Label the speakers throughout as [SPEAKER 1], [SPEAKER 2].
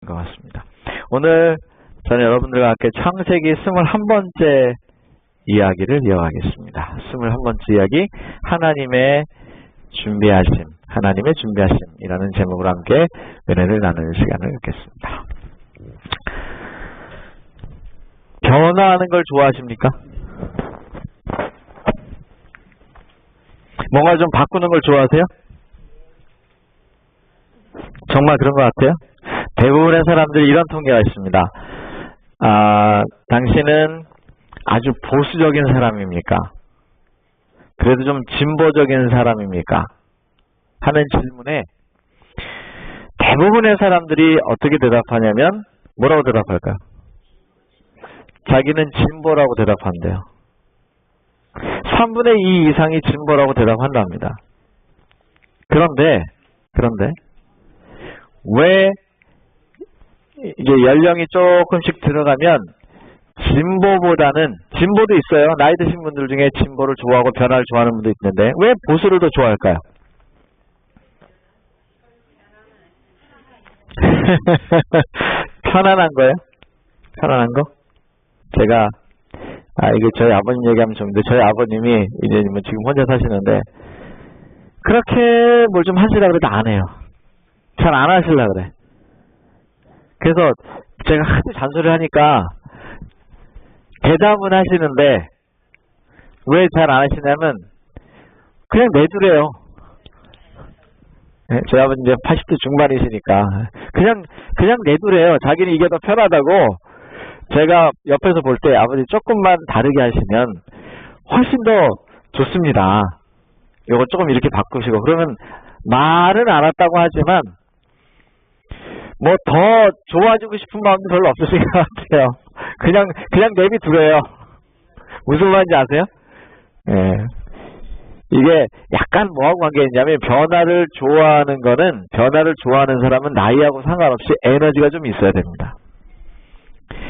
[SPEAKER 1] 것 같습니다. 오늘 저는 여러분들과 함께 창세기 21번째 이야기를 이어가겠습니다. 21번째 이야기, 하나님의 준비하심이라는 제목으로 함께 은혜를 나누는 시간을 갖겠습니다. 변화하는 걸 좋아하십니까? 뭔가 좀 바꾸는 걸 좋아하세요? 정말 그런 것 같아요? 대부분의 사람들이 이런 통계가 있습니다. 당신은 아주 보수적인 사람입니까? 그래도 좀 진보적인 사람입니까? 하는 질문에 대부분의 사람들이 어떻게 대답하냐면 뭐라고 대답할까요? 자기는 진보라고 대답한대요. 3분의 2 이상이 진보라고 대답한답니다. 그런데 왜 이제 연령이 조금씩 들어가면 진보도 있어요. 나이 드신 분들 중에 진보를 좋아하고 변화를 좋아하는 분도 있는데 왜 보수를 더 좋아할까요? 편안한 거예요? 편안한 거? 제가 이게 저희 아버님 얘기하면 좋은데 저희 아버님이 이제 지금 혼자 사시는데 그렇게 뭘 좀 하시라 그래도 안 해요. 잘 안 하시려 그래. 그래서 제가 하도 잔소리를 하니까 대답은 하시는데 왜 잘 안 하시냐면 그냥 내두래요. 네, 저희 아버님 이제 80대 중반이시니까 그냥 내두래요. 자기는 이게 더 편하다고. 제가 옆에서 볼 때 아버지 조금만 다르게 하시면 훨씬 더 좋습니다. 이거 조금 이렇게 바꾸시고 그러면 말은 안 했다고 하지만 뭐 더 좋아지고 싶은 마음도 별로 없으신 것 같아요. 그냥 내비두래요. 무슨 말인지 아세요? 예. 이게 약간 뭐하고 관계 있냐면 변화를 좋아하는 사람은 나이하고 상관없이 에너지가 좀 있어야 됩니다.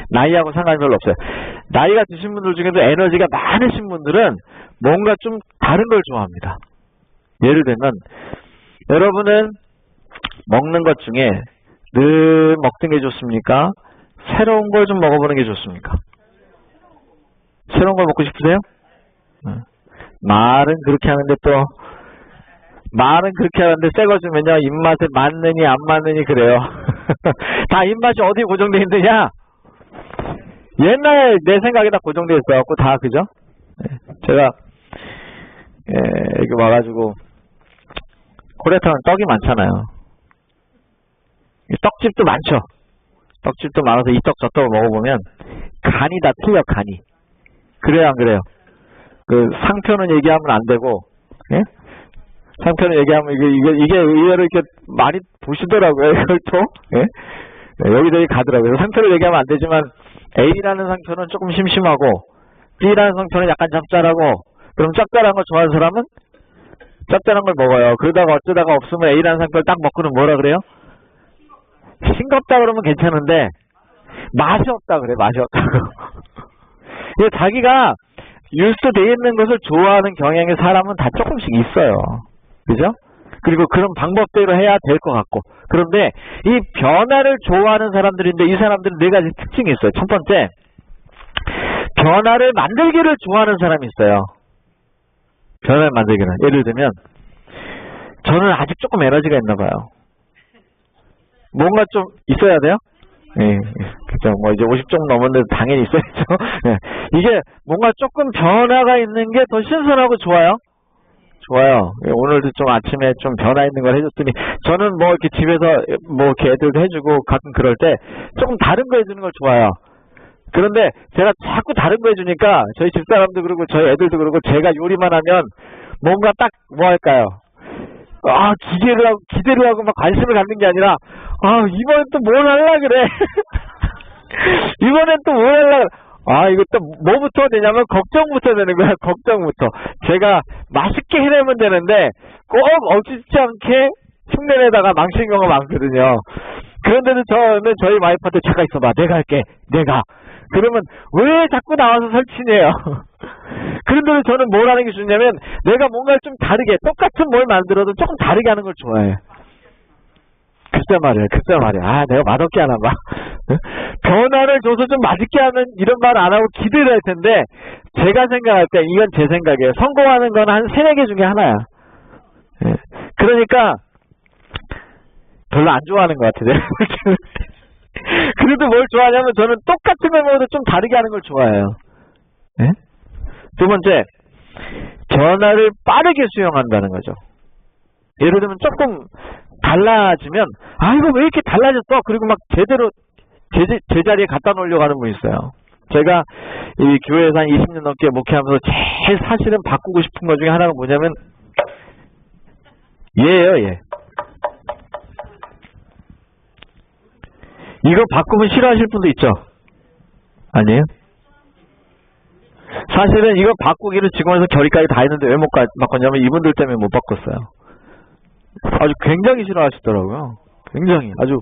[SPEAKER 1] 나이하고 상관이 별로 없어요. 나이가 드신 분들 중에도 에너지가 많으신 분들은 뭔가 좀 다른 걸 좋아합니다. 예를 들면 여러분은 먹는 것 중에 늘 먹던 게 좋습니까? 새로운 걸 좀 먹어보는 게 좋습니까? 새로운 걸 먹고 싶으세요? 말은 그렇게 하는데 새 거 주면요 입맛에 맞느니 안 맞느니 그래요. 다 입맛이 어디 고정되어 있느냐? 옛날에 내 생각이 다 고정되어 있어갖고 다 그죠? 제가 여기 와가지고 코레타는 떡이 많잖아요. 떡집도 많죠. 떡집도 많아서 이 떡 저 떡을 먹어보면 간이 다 틀려. 간이. 그래요 안 그래요? 그 상표는 얘기하면 안 되고, 예? 상표는 얘기하면 이게 의외로 이렇게 많이 보시더라고요. 이걸 또, 예? 여기저기 가더라고요. 상표를 얘기하면 안 되지만 A라는 상표는 조금 심심하고 B라는 상표는 약간 짭짤하고 그럼 짭짤한 걸 좋아하는 사람은 짭짤한 걸 먹어요. 그러다가 어쩌다가 없으면 A라는 상표를 딱 먹고는 뭐라 그래요? 싱겁다 그러면 괜찮은데 맛이 없다 그래. 맛이 없다고. 자기가 유스돼 있는 것을 좋아하는 경향의 사람은 다 조금씩 있어요. 그죠? 그리고 그런 방법대로 해야 될 것 같고. 그런데 이 변화를 좋아하는 사람들인데 이 사람들은 네 가지 특징이 있어요. 첫 번째, 변화를 만들기를 좋아하는 사람이 있어요. 변화를 만들기는. 예를 들면 저는 아직 조금 에너지가 있나 봐요. 뭔가 좀 있어야 돼요? 예, 그죠. 뭐 이제 50 좀 넘었는데 당연히 있어야죠. 예. 이게 뭔가 조금 변화가 있는 게 더 신선하고 좋아요. 예, 오늘도 좀 아침에 좀 변화 있는 걸 해줬더니 저는 뭐 이렇게 집에서 뭐 이렇게 애들도 해주고 가끔 그럴 때 조금 다른 거 해주는 걸 좋아해요. 그런데 제가 자꾸 다른 거 해주니까 저희 집사람도 그러고 저희 애들도 그러고 제가 요리만 하면 뭔가 딱 뭐 할까요? 기대를 하고 막 관심을 갖는 게 아니라 이번엔 또 뭘 하려 그래. 이번엔 또 뭘 하려 그래. 이거 또 뭐부터 되냐면 걱정부터 되는 거야. 걱정부터. 제가 맛있게 해내면 되는데 꼭 억지치 않게 흉내내다가 망치는 경우가 많거든요. 그런데도 저는 저희 와이프한테 잠깐 있어봐. 내가 할게. 내가. 그러면 왜 자꾸 나와서 설치네요. 그런데도 저는 뭘 하는 게 좋냐면 내가 뭔가를 좀 다르게 똑같은 뭘 만들어도 조금 다르게 하는 걸 좋아해요. 글쎄 말이야. 아, 내가 맛없게 하나 봐. 변화를 줘서 좀 맛있게 하면 이런 말 안 하고 기대를 할 텐데, 제가 생각할 때, 이건 제 생각이에요. 성공하는 건 한 3-4개 중에 하나야. 예. 그러니까, 별로 안 좋아하는 것 같아요. 그래도 뭘 좋아하냐면, 저는 똑같은 걸 먹어도 좀 다르게 하는 걸 좋아해요. 예? 두 번째, 변화를 빠르게 수용한다는 거죠. 예를 들면 조금 달라지면, 아, 이거 왜 이렇게 달라졌어? 그리고 막 제대로 제자리에 갖다 놓으려고 하는 분이 있어요. 제가 이 교회에서 한 20년 넘게 목회하면서 제일 사실은 바꾸고 싶은 것 중에 하나가 뭐냐면, 얘예요, 얘. 이거 바꾸면 싫어하실 분도 있죠? 아니에요? 사실은 이거 바꾸기를 지금에서 결의까지 다 했는데 왜 못 바꿨냐면 이분들 때문에 못 바꿨어요. 아주 굉장히 싫어하시더라고요. 굉장히. 아주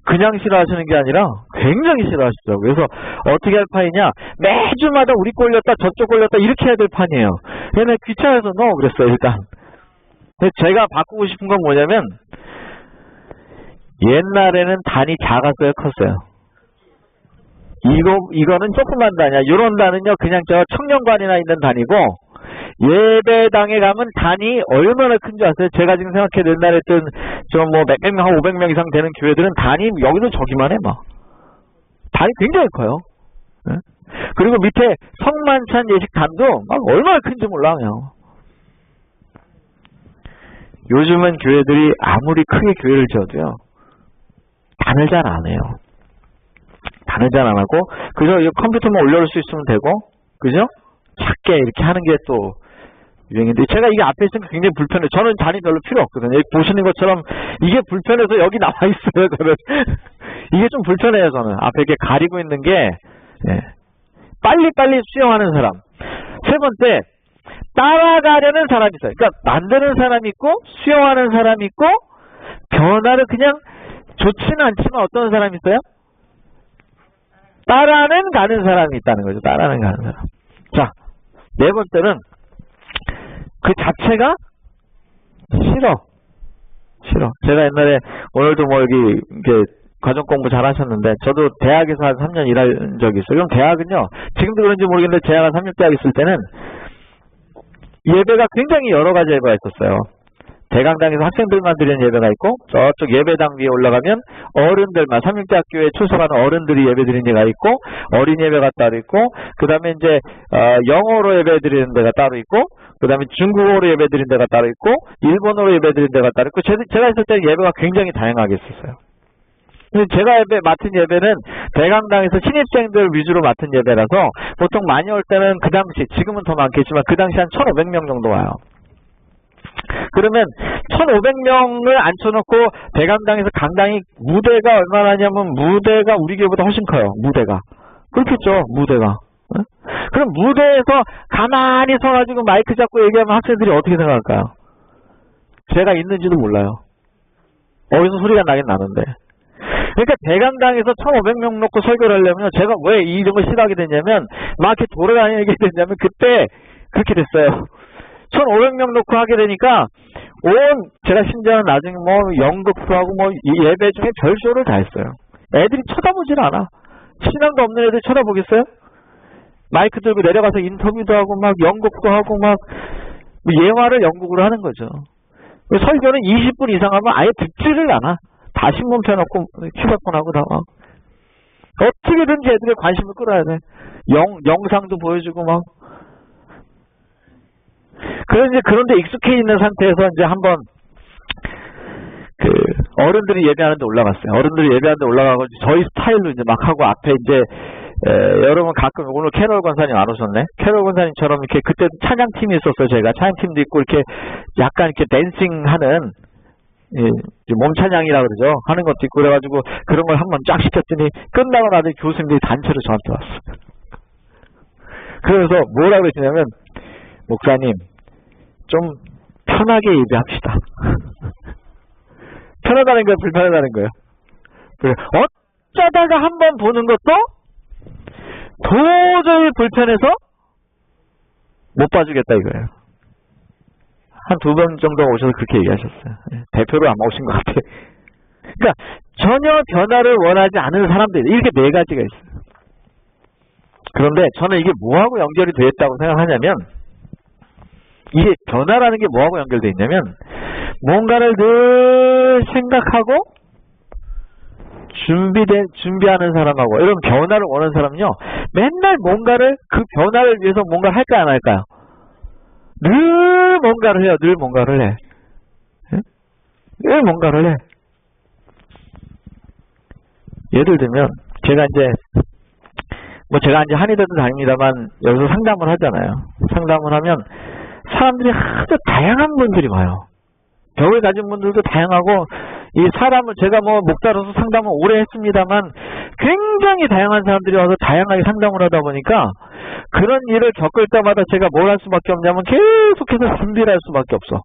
[SPEAKER 1] 그냥 싫어하시는 게 아니라 굉장히 싫어하시더라고요. 그래서 어떻게 할 판이냐. 매주마다 우리 거 올렸다 저쪽 올렸다 이렇게 해야 될 판이에요. 얘네 귀찮아서 넣어 그랬어요 일단. 근데 제가 바꾸고 싶은 건 뭐냐면 옛날에는 단이 작았어요 컸어요. 이거는 조그만 단이야. 요런 단은요 그냥 저 청년관이나 있는 단이고 예배당에 가면 단이 얼마나 큰지 아세요? 제가 지금 생각해도 옛날에 했던 저 뭐 몇백 명, 한 500명 이상 되는 교회들은 단이 여기도 저기만 해 막. 단이 굉장히 커요. 네? 그리고 밑에 성만찬 예식단도 막 얼마나 큰지 몰라 그냥. 요즘은 교회들이 아무리 크게 교회를 지어도요 단을 잘 안 해요. 단을 잘 안 하고 그저 컴퓨터만 올려놓을 수 있으면 되고 그죠? 작게 이렇게 하는 게 또 유행인데 제가 이게 앞에 있으니까 굉장히 불편해요. 저는 단이 별로 필요 없거든요. 여기 보시는 것처럼 이게 불편해서 여기 나와 있어요. 저는 이게 좀 불편해요. 저는 앞에 이렇게 가리고 있는 게 네. 빨리빨리 수용하는 사람. 세 번째 따라가려는 사람이 있어요. 그러니까 만드는 사람이 있고 수용하는 사람이 있고 변화를 그냥 좋지는 않지만 어떤 사람이 있어요? 따라는 가는 사람이 있다는 거죠. 따라는 가는 사람. 자, 네 번째는 그 자체가 싫어. 제가 옛날에 오늘도 뭐 여기 이렇게 과정 공부 잘 하셨는데 저도 대학에서 한 3년 일한 적이 있어요. 그럼 대학은요. 지금도 그런지 모르겠는데 제가 한 3년 대학 있을 때는 예배가 굉장히 여러 가지 예배가 있었어요. 대강당에서 학생들만 드리는 예배가 있고 저쪽 예배당 위에 올라가면 어른들만 삼육대학교에 출석하는 어른들이 예배 드리는 데가 있고 어린 예배가 따로 있고 그 다음에 이제 영어로 예배 드리는 데가 따로 있고 그 다음에 중국어로 예배 드리는 데가 따로 있고 일본어로 예배 드리는 데가 따로 있고 제가 있을 때는 예배가 굉장히 다양하게 있었어요. 제가 맡은 예배는 대강당에서 신입생들 위주로 맡은 예배라서 보통 많이 올 때는 그 당시 지금은 더 많겠지만 그 당시 한 1,500명 정도 와요. 그러면 1,500명을 앉혀놓고 대강당에서 강당이 무대가 얼마나 하냐면 무대가 우리 교회보다 훨씬 커요. 무대가. 그렇겠죠. 무대가. 네? 그럼 무대에서 가만히 서가지고 마이크 잡고 얘기하면 학생들이 어떻게 생각할까요? 제가 있는지도 몰라요. 어디서 소리가 나긴 나는데. 그러니까 대강당에서 1,500명 놓고 설교를 하려면 제가 왜 이런 걸 싫어하게 됐냐면 막 이렇게 돌아다니게 됐냐면 그때 그렇게 됐어요. 1,500명 놓고 하게 되니까 제가 심지어는 나중에 뭐 연극도 하고 뭐 예배 중에 별쇼를 다 했어요. 애들이 쳐다보질 않아. 신앙도 없는 애들 쳐다보겠어요? 마이크 들고 내려가서 인터뷰도 하고 막 연극도 하고 막 예화를 연극으로 하는 거죠. 설교는 20분 이상 하면 아예 듣지를 않아. 다 신문 펴놓고 휴대폰하고 다 막. 어떻게든지 애들의 관심을 끌어야 돼. 영상도 보여주고 막. 그런데 익숙해 있는 상태에서 이제 한번 어른들이 예배하는데 올라갔어요. 어른들이 예배하는데 올라가고 저희 스타일로 이제 막 하고 앞에 이제 여러분 가끔 오늘 캐롤 권사님 안 오셨네. 캐롤 권사님처럼 이렇게 그때 찬양팀이 있었어요. 제가 찬양팀도 있고 이렇게 약간 이렇게 댄싱하는 몸 찬양이라 그러죠. 하는 것도 있고 그래가지고 그런 걸 한번 쫙 시켰더니 끝나고 나서 교수님들이 단체로 저한테 왔어요. 그래서 뭐라고 그러시냐면 목사님 좀 편하게 예배합시다. 편하다는 거예요? 불편하다는 거예요? 그래. 어쩌다가 한번 보는 것도 도저히 불편해서 못 봐주겠다 이거예요. 한 2번 정도 오셔서 그렇게 얘기하셨어요. 대표로 아마 오신 것 같아요. 그러니까 전혀 변화를 원하지 않은 사람들, 이렇게 네 가지가 있어요. 그런데 저는 이게 뭐하고 연결이 되어 있다고 생각하냐면, 이게 변화라는 게 뭐하고 연결되어 있냐면, 뭔가를 늘 생각하고 준비하는 사람하고, 이런 변화를 원하는 사람은요, 맨날 뭔가를, 그 변화를 위해서 뭔가를 할까요, 안 할까요? 늘 뭔가를 해요. 늘 뭔가를 해. 늘 뭔가를 해. 예를 들면 제가 이제 한의대도 다닙니다만 여기서 상담을 하잖아요. 상담을 하면 사람들이 아주 다양한 분들이 와요. 병을 가진 분들도 다양하고, 이 사람을 제가 목다뤄서 상담을 오래 했습니다만 굉장히 다양한 사람들이 와서 다양하게 상담을 하다 보니까 그런 일을 겪을 때마다 제가 뭘 할 수밖에 없냐면 계속해서 준비를 할 수밖에 없어.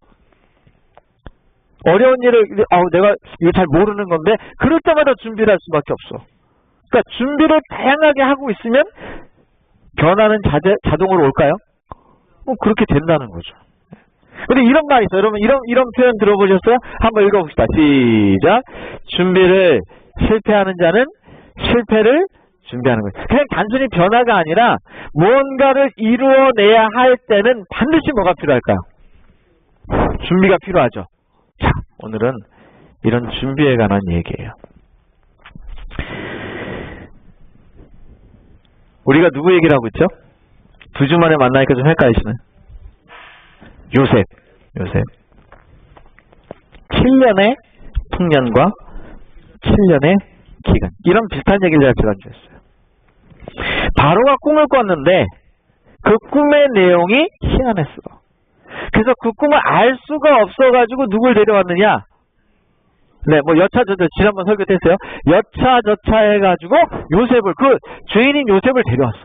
[SPEAKER 1] 어려운 일을 내가 이거 잘 모르는 건데 그럴 때마다 준비를 할 수밖에 없어. 그러니까 준비를 다양하게 하고 있으면 변화는 자동으로 올까요? 그렇게 된다는 거죠. 근데 이런 말이 있어요. 여러분 이런 표현 들어보셨어요? 한번 읽어봅시다. 시작. 준비를 실패하는 자는 실패를 준비하는 거예요. 그냥 단순히 변화가 아니라 뭔가를 이루어내야 할 때는 반드시 뭐가 필요할까요? 준비가 필요하죠. 자, 오늘은 이런 준비에 관한 얘기예요. 우리가 누구 얘기를 하고 있죠? 2주 만에 만나니까 좀 헷갈리시네. 요셉. 7년의 풍년과 7년의 기간. 이런 비슷한 얘기를 제가 지난주에 했어요. 바로가 꿈을 꿨는데 그 꿈의 내용이 희한했어. 그래서 그 꿈을 알 수가 없어가지고 누굴 데려왔느냐? 네, 여차저차, 지난번 설교 때 했어요. 여차저차 해가지고 요셉을, 그 죄인인 요셉을 데려왔어.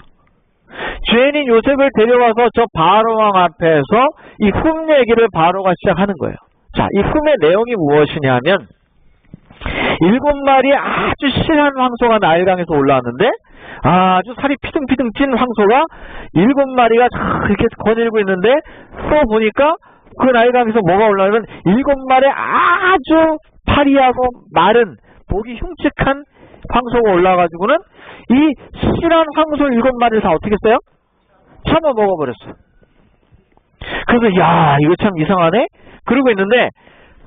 [SPEAKER 1] 죄인인 요셉을 데려와서 저 바로왕 앞에서 이 꿈 얘기를 바로가 시작하는 거예요. 자, 이 꿈의 내용이 무엇이냐 하면, 7마리 아주 실한 황소가 나일강에서 올라왔는데, 아주 살이 피둥피둥 찐 황소가 7마리가 이렇게 거닐고 있는데, 또 보니까 그 나일강에서 뭐가 올라오면 7마리 아주 파리하고 마른, 보기 흉측한 황소가 올라와가지고는 이 실한 황소 7마리를 다 어떻게 했어요? 참아 먹어버렸어. 그래서 야, 이거 참 이상하네? 그러고 있는데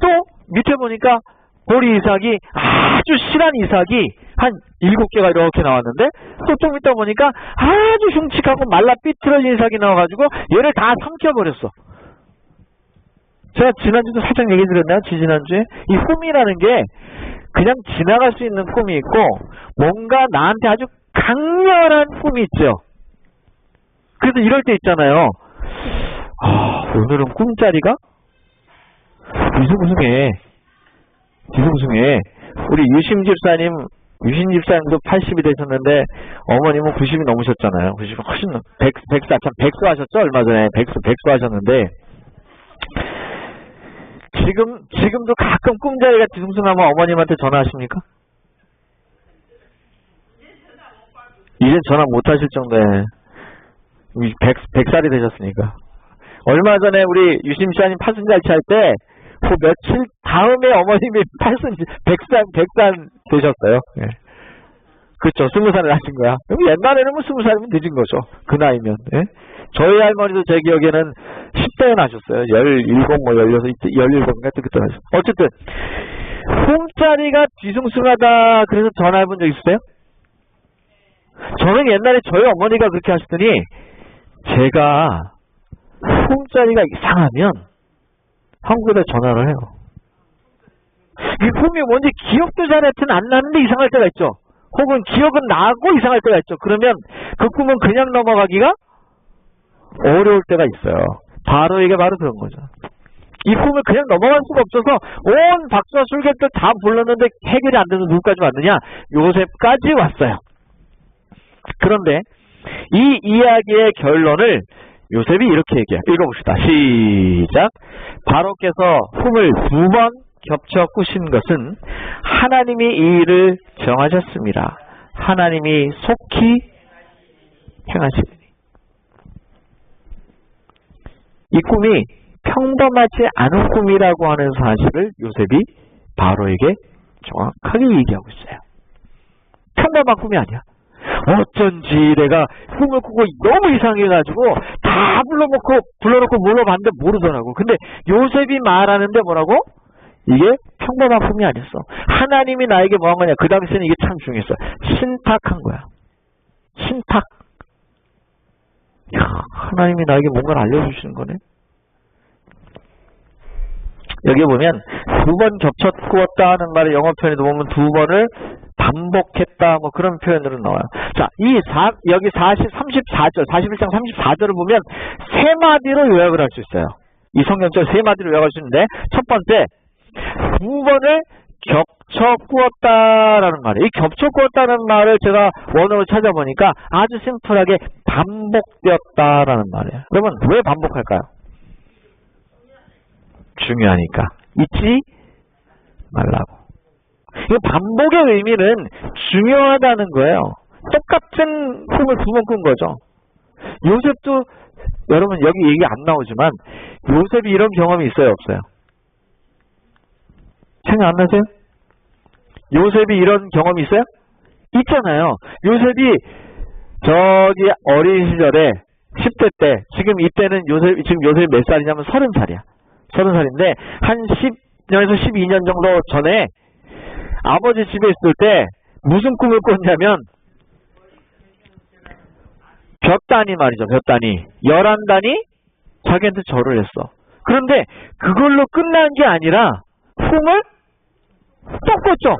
[SPEAKER 1] 또 밑에 보니까 보리 이삭이, 아주 실한 이삭이 한 7개가 이렇게 나왔는데 또 좀 이따 보니까 아주 흉측하고 말라 삐뚤어진 이삭이 나와가지고 얘를 다 삼켜버렸어. 제가 지난주도 살짝 얘기 드렸나요? 지지난주에? 이 꿈이라는 게 그냥 지나갈 수 있는 꿈이 있고 뭔가 나한테 아주 강렬한 꿈이 있죠. 그래서 이럴 때 있잖아요. 오늘은 꿈자리가 뒤숭숭해. 우리 유심 집사님도 80이 되셨는데 어머님은 90이 넘으셨잖아요. 90이 훨씬 백수 하셨죠? 얼마 전에 백수 하셨는데 지금도 가끔 꿈자리가 뒤숭숭하면 어머님한테 전화하십니까? 이젠 전화 못 하실 정도에 100살이 되셨으니까. 얼마 전에 우리 유심씨님 팔순잔치 할 때 그 며칠 다음에 어머님이 100살 되셨어요. 예. 그렇죠. 20살을 하신 거야. 그럼 옛날에는 20살이면 늦은 거죠. 그 나이면. 예? 저희 할머니도 제 기억에는 10대에 나셨어요. 17, 17인가 그때 나셨어요. 어쨌든 꿈자리가 뒤숭숭하다 그래서 전화해본 적 있으세요? 저는 옛날에 저희 어머니가 그렇게 하시더니 제가 꿈자리가 이상하면 한국에다 전화를 해요. 이 꿈이 뭔지 기억도 잘 하여튼 안 나는데 이상할 때가 있죠. 혹은 기억은 나고 이상할 때가 있죠. 그러면 그 꿈은 그냥 넘어가기가 어려울 때가 있어요. 바로에게 바로 그런 거죠. 이 꿈을 그냥 넘어갈 수가 없어서 온 박수와 술객들 다 불렀는데 해결이 안 돼서 누구까지 왔느냐? 요셉까지 왔어요. 그런데 이 이야기의 결론을 요셉이 이렇게 얘기해요. 읽어봅시다. 시작. 바로께서 꿈을 2번 겹쳐 꾸신 것은 하나님이 이 일을 정하셨습니다. 하나님이 속히 행하시리니. 이 꿈이 평범하지 않은 꿈이라고 하는 사실을 요셉이 바로에게 정확하게 얘기하고 있어요. 평범한 꿈이 아니야. 어쩐지 내가 꿈을 꾸고 너무 이상해가지고 다 불러놓고 물어봤는데 모르더라고. 근데 요셉이 말하는데 뭐라고? 이게 평범한 꿈이 아니었어. 하나님이 나에게 뭐 한 거냐? 그 당시에는 이게 참 중요했어. 신탁한 거야. 신탁. 야, 하나님이 나에게 뭔가를 알려주시는 거네. 여기 보면 두 번 겹쳐 꾸었다 하는 말을 영어 표현에도 보면 두 번을 반복했다 뭐 그런 표현으로 나와요. 자, 여기 34절, 41장 34절을 보면 세 마디로 요약을 할 수 있어요. 이 성경절 세 마디로 요약할 수 있는데 첫 번째, 두 번을 겹쳐 꾸었다라는 말이에요. 이 겹쳐 꾸었다는 말을 제가 원어로 찾아보니까 아주 심플하게 반복되었다라는 말이에요. 그러면 왜 반복할까요? 중요하니까. 잊지 말라고. 이 반복의 의미는 중요하다는 거예요. 똑같은 꿈을 두 번 꾼 거죠. 요셉도 여러분 여기 얘기 안 나오지만 요셉이 이런 경험이 있어요, 없어요? 생각 안 나세요? 요셉이 이런 경험이 있어요? 있잖아요. 요셉이 저기 어린 시절에 10대 때 지금 요셉이 몇 살이냐면 30살이야. 30살인데 한 10년에서 12년 정도 전에 아버지 집에 있을 때 무슨 꿈을 꿨냐면 볕단이 말이죠. 볕단이 11단이 자기한테 절을 했어. 그런데 그걸로 끝난 게 아니라 꿈을 또 꿨죠.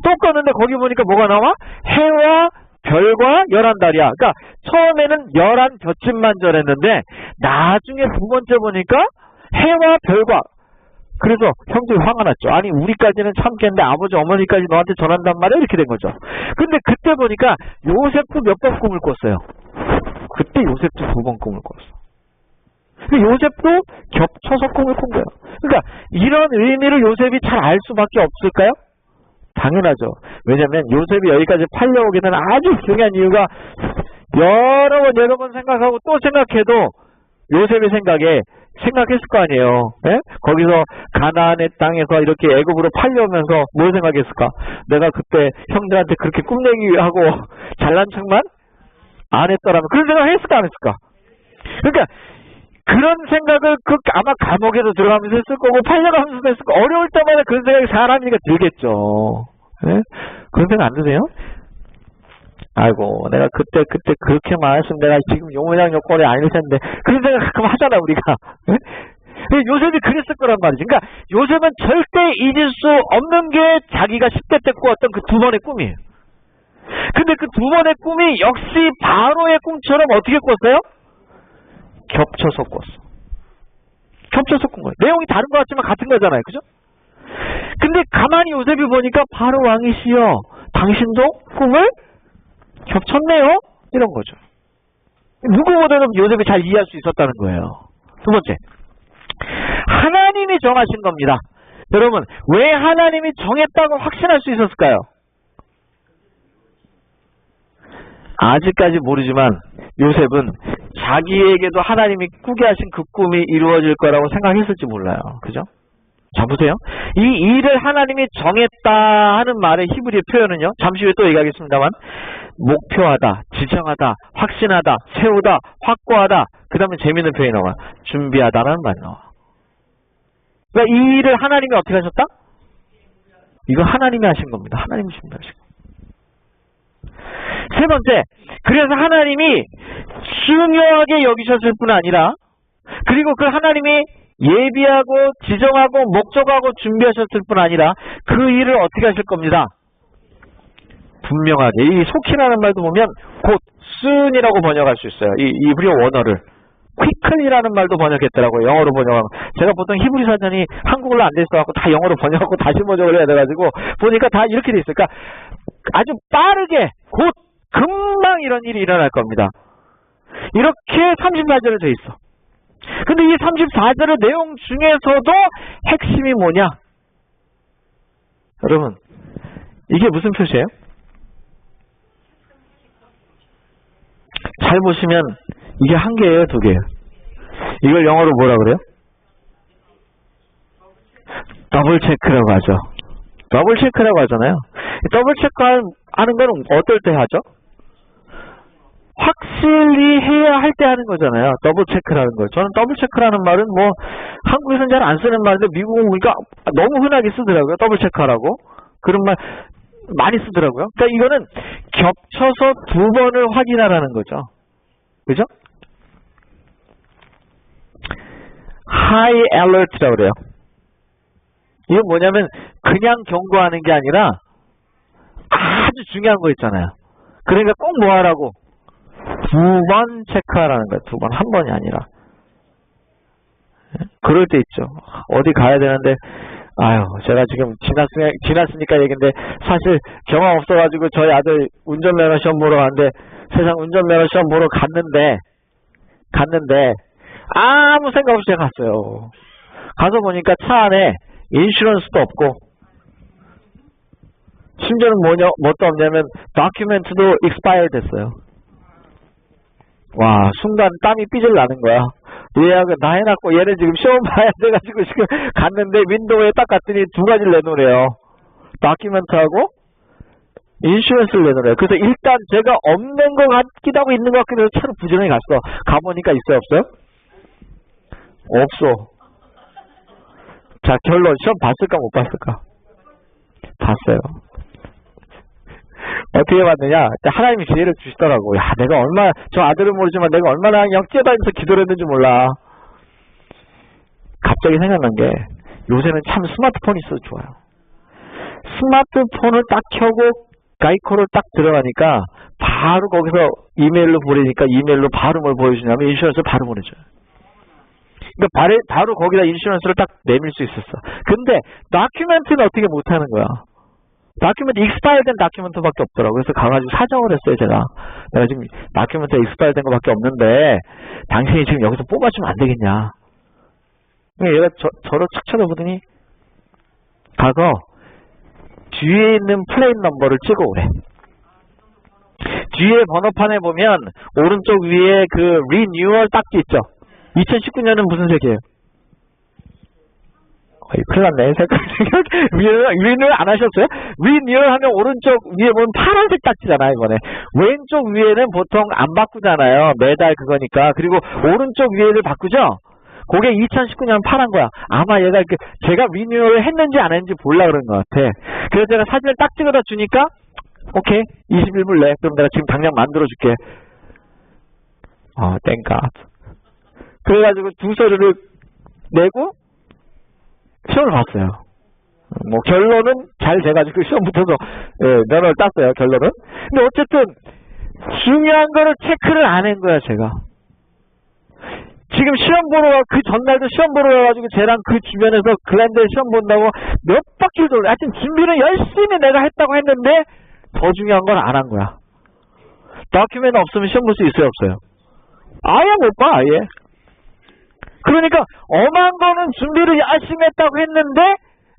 [SPEAKER 1] 또 꿨는데 거기 보니까 뭐가 나와? 해와 별과 11달이야. 그러니까 처음에는 11볕집만 절했는데 나중에 두 번째 보니까 해와 별과, 그래서 형들이 화가 났죠. 아니 우리까지는 참겠는데 아버지 어머니까지 너한테 전한단 말이야? 이렇게 된 거죠. 근데 그때 보니까 요셉도 몇 번 꿈을 꿨어요. 그때 요셉도 두 번 꿈을 꿨어. 근데 요셉도 겹쳐서 꿈을 꾼 거예요. 그러니까 이런 의미를 요셉이 잘 알 수밖에 없을까요? 당연하죠. 왜냐면 요셉이 여기까지 팔려오게 된 아주 중요한 이유가 여러 번 생각하고 또 생각해도 요셉의 생각했을 거 아니에요. 예? 거기서 가나안의 땅에서 이렇게 애굽으로 팔려오면서 뭘 생각했을까? 내가 그때 형들한테 그렇게 꿈내기하고 잘난 척만 안 했더라면 그런 생각 했을까 안 했을까? 그러니까 그런 생각을 아마 감옥에도 들어가면서 했을 거고 팔려가면서도 했을 거고 어려울 때마다 그런 생각이 사람이니까 들겠죠. 예? 그런 생각 안 드세요? 아이고 내가 그때 그렇게 말했으면 내가 지금 요 모양 요 꼴이 아닐 텐데 그런 생각 가끔 하잖아 우리가. 예? 요셉이 그랬을 거란 말이지. 그러니까 요셉은 절대 잊을 수 없는 게 자기가 10대 때 꾸었던 그 두 번의 꿈이에요. 근데 그 두 번의 꿈이 역시 바로의 꿈처럼 어떻게 꿨어요? 겹쳐서 꿨어. 겹쳐서 꾼 거예요. 내용이 다른 것 같지만 같은 거잖아요. 그죠? 근데 가만히 요셉이 보니까 바로 왕이시여 당신도 꿈을 겹쳤네요. 이런 거죠. 누구보다도 요셉이 잘 이해할 수 있었다는 거예요. 두 번째, 하나님이 정하신 겁니다. 여러분 왜 하나님이 정했다고 확신할 수 있었을까요? 아직까지 모르지만 요셉은 자기에게도 하나님이 꾸게 하신 그 꿈이 이루어질 거라고 생각했을지 몰라요. 그죠? 자 보세요. 이 일을 하나님이 정했다 하는 말의 히브리 표현은요. 잠시 후에 또 얘기하겠습니다만 목표하다, 지정하다, 확신하다, 세우다, 확고하다, 그 다음에 재미있는 표현이 나와. 준비하다라는 말이 나와. 그러니까 이 일을 하나님이 어떻게 하셨다? 이거 하나님이 하신 겁니다. 하나님이 준비하신 겁니다. 세 번째, 그래서 하나님이 중요하게 여기셨을 뿐 아니라 그리고 그 하나님이 예비하고 지정하고 목적하고 준비하셨을 뿐 아니라 그 일을 어떻게 하실 겁니다. 분명하게. 이 속히라는 말도 보면 곧 soon이라고 번역할 수 있어요. 이 히브리어 원어를 quickly라는 말도 번역했더라고요. 영어로 번역하면. 제가 보통 히브리 사전이 한국어로 안 돼 있어갖고 다 영어로 번역하고 다시 번역을 해야 돼가지고 보니까 다 이렇게 돼 있어요. 그러니까 아주 빠르게 곧 금방 이런 일이 일어날 겁니다. 이렇게 34절에 돼 있어. 근데 이 34절의 내용 중에서도 핵심이 뭐냐? 여러분 이게 무슨 표시예요? 잘 보시면 이게 한 개예요, 두 개예요? 이걸 영어로 뭐라 그래요? 더블 체크라고 하죠. 더블 체크라고 하잖아요. 더블 체크하는 건 어떨 때 하죠? 확실히 해야 할 때 하는 거잖아요. 더블 체크라는 거. 저는 더블 체크라는 말은 뭐 한국에서는 잘 안 쓰는 말인데 미국은 보니까 너무 흔하게 쓰더라고요. 더블 체크하라고. 그런 말 많이 쓰더라고요. 그러니까 이거는 겹쳐서 두 번을 확인하라는 거죠. 그죠? High Alert라고 그래요. 이건 뭐냐면 그냥 경고하는 게 아니라 아주 중요한 거 있잖아요. 그러니까 꼭 뭐 하라고? 두 번 체크하라는 거예요. 두 번, 한 번이 아니라. 그럴 때 있죠. 어디 가야 되는데 아유, 제가 지금 지났으니까 얘기인데 사실 경험 없어가지고 저희 아들 운전면허 시험 보러 갔는데 세상 운전면허 시험 보러 갔는데 아무 생각 없이 제가 갔어요. 가서 보니까 차 안에 인슈런스도 없고 심지어는 뭣도 없냐면 다큐멘트도 익스파이어 됐어요. 와, 순간 땀이 삐질 나는 거야. 예약을 다 해놨고 얘는 지금 시험 봐야 돼가지고 지금 갔는데 윈도우에 딱 갔더니 두 가지를 내놓으래요. 다큐멘트하고 인슈런스를 내놓으래요. 그래서 일단 제가 없는 것 같기도 하고 있는 것 같기도 해서 차로 부지런히 갔어. 가보니까 있어요, 없어요? 없어. 자, 결론 시험 봤을까 못 봤을까? 봤어요. 어떻게 봤느냐? 하나님이 기회를 주시더라고. 야, 내가 얼마나, 저 아들은 모르지만 내가 얼마나 그냥 뛰어다니면서 기도를 했는지 몰라. 갑자기 생각난 게 요새는 참 스마트폰이 있어서 좋아요. 스마트폰을 딱 켜고 가이코를 딱 들어가니까 바로 거기서 이메일로 보내니까 이메일로 바로 뭘 보여주냐면 인슈런스를 바로 보내줘요. 그러니까 바로 거기다 인슈런스를 딱 내밀 수 있었어. 근데 다큐멘트는 어떻게 못하는 거야. 다큐멘트 익스파일 된 다큐멘트밖에 없더라고. 그래서 가가지고 사정을 했어요. 내가 지금 다큐멘트 익스파일 된 거밖에 없는데 당신이 지금 여기서 뽑아주면 안 되겠냐. 얘가 저를 착 쳐다보더니 가서 뒤에 있는 플레인 넘버를 찍어 오래. 뒤에 번호판에 보면 오른쪽 위에 그 리뉴얼 딱지 있죠. 2019년은 무슨 색이에요? 큰일 났네. 색깔. 리뉴얼 안 하셨어요? 리뉴얼 하면 오른쪽 위에 보면 파란색 딱지잖아요, 이번에. 왼쪽 위에는 보통 안 바꾸잖아요. 매달 그거니까. 그리고 오른쪽 위에를 바꾸죠? 그게 2019년 파란 거야. 아마 얘가 제가 리뉴얼을 했는지 안 했는지 몰라 그런 것 같아. 그래서 제가 사진을 딱 찍어다 주니까, 오케이, 21불 내. 그럼 내가 지금 당장 만들어 줄게. 땡갓. 그래가지고 두 서류를 내고, 시험을 봤어요. 뭐 결론은 잘 돼가지고 시험 붙어서 면허를 땄어요. 결론은. 근데 어쨌든 중요한 거를 체크를 안 한 거야 제가. 지금 시험 보러 그 전날도 시험 보러 가가지고 쟤랑 그 주변에서 글랜드에 시험 본다고 몇 바퀴를 돌려. 하여튼 준비는 열심히 내가 했다고 했는데 더 중요한 건 안 한 거야. 다큐멘트 없으면 시험 볼 수 있어요 없어요? 아예 못 봐 아예. 그러니까 엄한 거는 준비를 열심히 했다고 했는데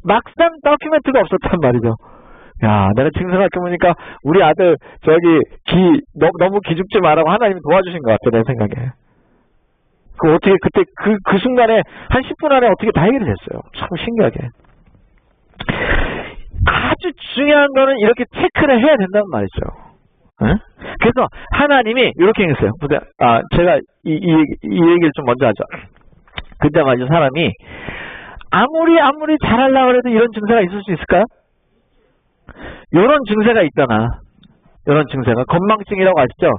[SPEAKER 1] 막상 다큐멘트가 없었단 말이죠. 야, 내가 지금 생각해보니까 우리 아들 너무 기죽지 말라고 하나님이 도와주신 것 같아 내 생각에. 어떻게 그때 그 순간에 한 10분 안에 어떻게 다 해결이 됐어요. 참 신기하게. 아주 중요한 거는 이렇게 체크를 해야 된다는 말이죠. 응? 그래서 하나님이 이렇게 했어요. 제가 이 얘기를 좀 먼저 하죠. 근데 말이죠, 사람이 아무리 잘하려고 해도 이런 증세가 있을 수 있을까요? 이런 증세가 있잖아. 이런 증세가 건망증이라고 아시죠?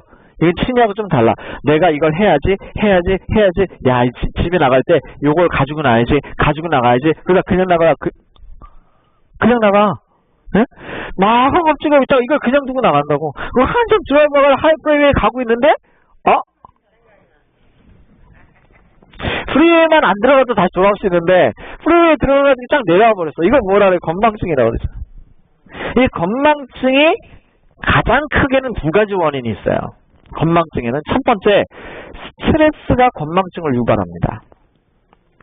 [SPEAKER 1] 이게 치냐고 좀 달라. 내가 이걸 해야지. 야, 집에 나갈 때 이걸 가지고 나가야지. 그러다 그냥 나가. 그냥 나가. 네? 막 깜찍하고 있다가 이걸 그냥 두고 나간다고. 그럼 한참 드라이버가 하이프레이에 가고 있는데 프리웨이만 안 들어가도 다시 돌아올 수 있는데 프리웨이에 들어가서 쫙 내려와 버렸어. 이걸 뭐라 그래? 건망증이라고 그러죠. 이 건망증이 가장 크게는 두 가지 원인이 있어요. 건망증에는 첫 번째, 스트레스가 건망증을 유발합니다.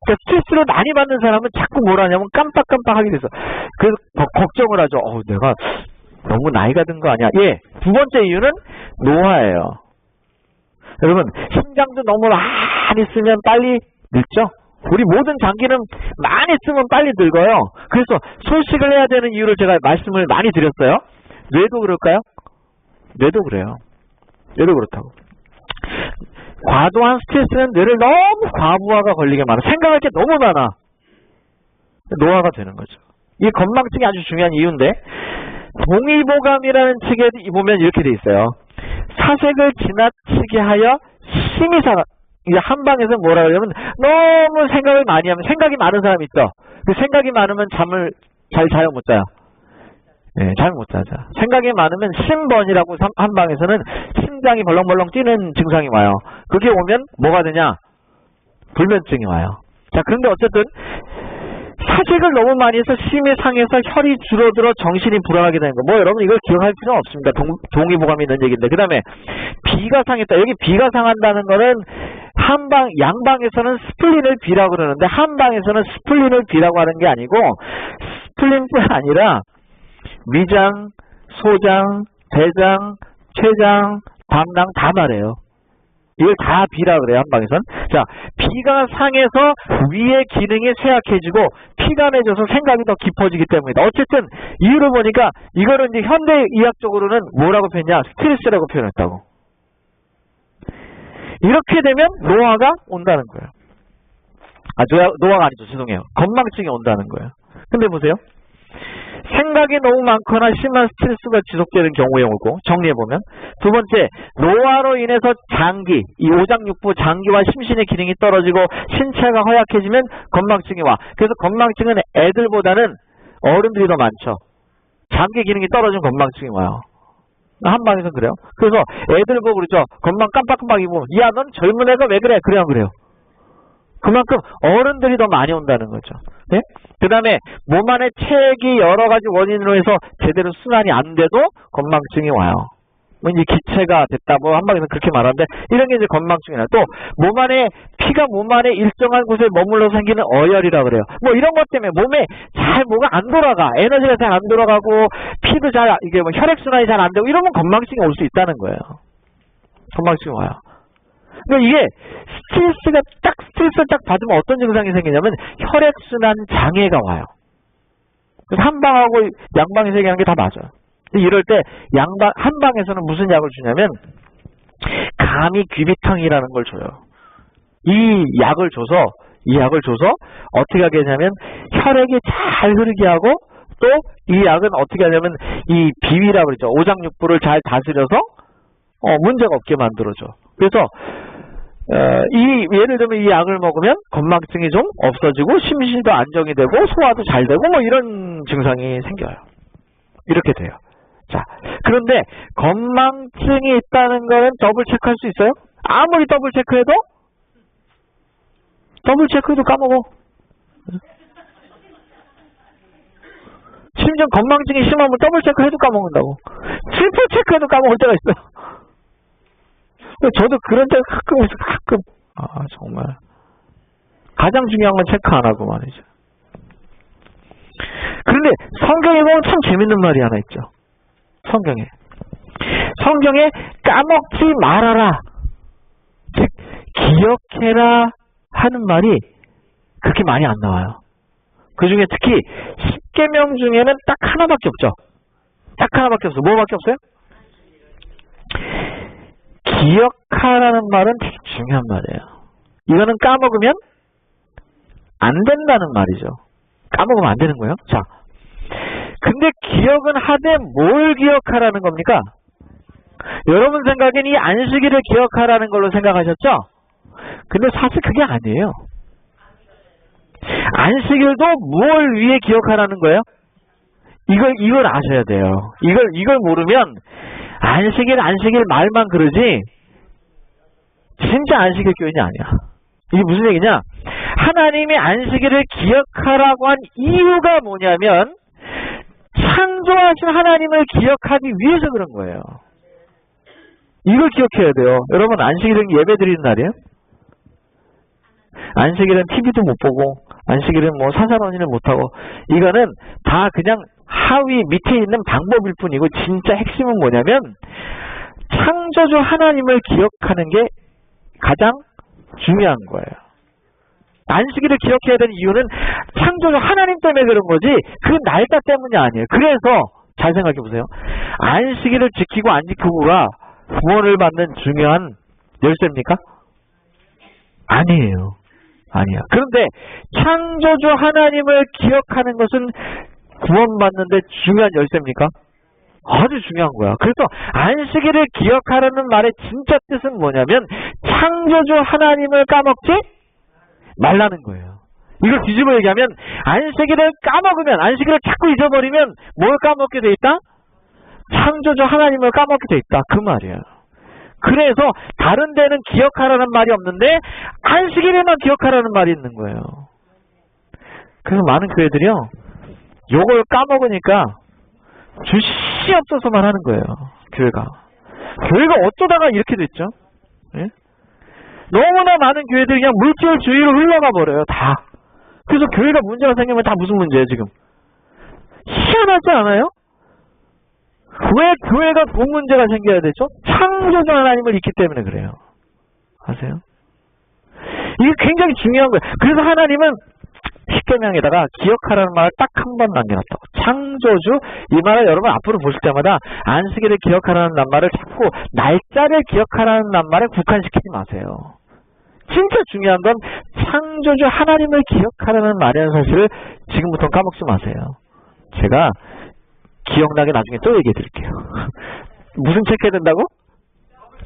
[SPEAKER 1] 그러니까 스트레스를 많이 받는 사람은 자꾸 뭘 하냐면 깜빡하게 돼서 그래서 걱정을 하죠. 내가 너무 나이가 든 거 아니야? 두 번째 이유는 노화예요. 여러분, 심장도 너무 많이 쓰면 빨리 늙죠? 우리 모든 장기는 많이 쓰면 빨리 늙어요. 그래서 소식을 해야 되는 이유를 제가 말씀을 많이 드렸어요. 뇌도 그럴까요? 뇌도 그래요. 뇌도 그렇다고. 과도한 스트레스는 뇌를 너무 과부하가 걸리게 많아. 생각할 게 너무 많아. 노화가 되는 거죠. 이 건망증이 아주 중요한 이유인데, 동의보감이라는 책에 보면 이렇게 돼 있어요. 사색을 지나치게 하여 심히 이제 한방에서 뭐라 그러냐면, 너무 생각을 많이 하면, 생각이 많은 사람 있죠. 그 생각이 많으면 잠을 잘 자요, 못 자요? 네, 잘 못 자죠. 생각이 많으면 심번이라고 한방에서는 심장이 벌렁벌렁 뛰는 증상이 와요. 그게 오면 뭐가 되냐? 불면증이 와요. 자, 그런데 어쨌든 사색을 너무 많이 해서 심히 상해서 혈이 줄어들어 정신이 불안하게 되는 거. 뭐 여러분 이걸 기억할 필요는 없습니다. 동의보감이 있는 얘기인데. 그 다음에 비가 상했다. 여기 비가 상한다는 거는 양방에서는 스플린을 비라고 그러는데 한방에서는 스플린을 비라고 하는 게 아니고 스플린뿐 아니라 위장, 소장, 대장, 췌장, 담낭 다 말해요. 이걸 다 비라 그래요, 한방에선. 자, 비가 상해서 위의 기능이 쇠약해지고 피가 내져서 생각이 더 깊어지기 때문이다. 어쨌든 이유를 보니까 이거는 이제 현대의학적으로는 뭐라고 표현했냐? 스트레스라고 표현했다고. 이렇게 되면 노화가 온다는 거예요. 노화가 아니죠. 죄송해요. 건망증이 온다는 거예요. 근데 보세요. 생각이 너무 많거나 심한 스트레스가 지속되는 경우에 오고, 정리해보면 두 번째, 노화로 인해서 장기, 이 오장육부 장기와 심신의 기능이 떨어지고 신체가 허약해지면 건망증이 와. 그래서 건망증은 애들보다는 어른들이 더 많죠. 장기 기능이 떨어지면 건망증이 와요. 한방에서 그래요. 그래서 애들 보고 그러죠. 건망 깜빡깜빡 입으면, 야, 넌 젊은 애가 왜 그래? 그래요, 안 그래요? 그만큼 어른들이 더 많이 온다는 거죠. 네? 그 다음에 몸 안에 체액이 여러 가지 원인으로 해서 제대로 순환이 안 돼도 건망증이 와요. 뭐 이제 기체가 됐다, 뭐 한방에서 그렇게 말하는데, 이런 게 이제 건망증이나, 또 몸 안에 피가 몸 안에 일정한 곳에 머물러 생기는 어혈이라 그래요. 뭐 이런 것 때문에 몸에 잘 뭐가 안 돌아가, 에너지가 잘 안 돌아가고 피도 잘 이게 뭐 혈액 순환이 잘 안 되고 이러면 건망증이 올 수 있다는 거예요. 건망증이 와요. 그러니까 이게 스트레스를 딱 받으면 어떤 증상이 생기냐면 혈액순환 장애가 와요. 그래서 한방하고 양방에서 얘기하는 게 다 맞아요. 이럴 때 한방에서는 무슨 약을 주냐면 감이 귀비탕이라는 걸 줘요. 이 약을 줘서 어떻게 하게 하냐면 혈액이 잘 흐르게 하고, 또 이 약은 어떻게 하냐면 이 비위라고 그러죠. 오장육부를 잘 다스려서 문제가 없게 만들어줘. 그래서 예를 들면 이 약을 먹으면 건망증이 좀 없어지고 심신도 안정이 되고 소화도 잘 되고 뭐 이런 증상이 생겨요. 이렇게 돼요. 자, 그런데 건망증이 있다는 거는 더블 체크할 수 있어요? 아무리 더블 체크해도 까먹어. 심지어 건망증이 심하면 더블 체크해도 까먹는다고. 트리플 체크해도 까먹을 때가 있어요. 저도 그런 때가 가끔 있어요. 가끔. 정말 가장 중요한 건 체크 안 하고 말이죠. 그런데 성경에 보면 참 재밌는 말이 하나 있죠. 성경에 까먹지 말아라, 즉 기억해라 하는 말이 그렇게 많이 안 나와요. 그 중에 특히 10계명 중에는 딱 하나밖에 없죠. 딱 하나밖에 없어. 뭐밖에 없어요? 기억하라는 말은 되게 중요한 말이에요. 이거는 까먹으면 안 된다는 말이죠. 까먹으면 안 되는 거예요. 자, 근데 기억은 하되 뭘 기억하라는 겁니까? 여러분 생각엔 이 안식일을 기억하라는 걸로 생각하셨죠? 근데 사실 그게 아니에요. 안식일도 뭘 위해 기억하라는 거예요? 이걸 아셔야 돼요. 이걸 모르면 안식일 말만 그러지 진짜 안식일 교인이 아니야. 이게 무슨 얘기냐? 하나님이 안식일을 기억하라고 한 이유가 뭐냐면 창조하신 하나님을 기억하기 위해서 그런 거예요. 이걸 기억해야 돼요. 여러분, 안식일은 예배 드리는 날이에요? 안식일은 TV도 못 보고, 안식일은 뭐 사사로니는 못하고, 이거는 다 그냥 하위 밑에 있는 방법일 뿐이고, 진짜 핵심은 뭐냐면 창조주 하나님을 기억하는 게 가장 중요한 거예요. 안식일을 기억해야 되는 이유는 창조주 하나님 때문에 그런 거지 그 날짜 때문이 아니에요. 그래서 잘 생각해 보세요. 안식일을 지키고 안 지키고가 구원을 받는 중요한 열쇠입니까? 아니에요. 아니야. 그런데 창조주 하나님을 기억하는 것은 구원받는데 중요한 열쇠입니까? 아주 중요한 거야. 그래서 안식일을 기억하라는 말의 진짜 뜻은 뭐냐면 창조주 하나님을 까먹지 말라는 거예요. 이걸 뒤집어 얘기하면 안식일을 까먹으면 안식일을 자꾸 잊어버리면 뭘 까먹게 돼 있다? 창조주 하나님을 까먹게 돼 있다. 그 말이에요. 그래서 다른 데는 기억하라는 말이 없는데 안식일에만 기억하라는 말이 있는 거예요. 그래서 많은 교회들이요. 요걸 까먹으니까 주시 없어서만 하는 거예요. 교회가 어쩌다가 이렇게 됐죠? 예? 너무나 많은 교회들이 그냥 물질주의로 흘러가 버려요. 다. 그래서 교회가 문제가 생기면 다 무슨 문제예요 지금? 희한하지 않아요? 왜 교회가 돈 문제가 생겨야 되죠? 창조주 하나님을 잊기 때문에 그래요. 아세요? 이게 굉장히 중요한 거예요. 그래서 하나님은 십계명에다가 기억하라는 말을 딱 한 번 남겨놨다고. 창조주 이 말을 여러분 앞으로 보실 때마다 안식일을 기억하라는 낱말을 자꾸 날짜를 기억하라는 낱말에 국한시키지 마세요. 진짜 중요한 건 창조주 하나님을 기억하라는 말이라는 사실을 지금부터 까먹지 마세요. 제가 기억나게 나중에 또 얘기해 드릴게요. 무슨 체크해야 된다고?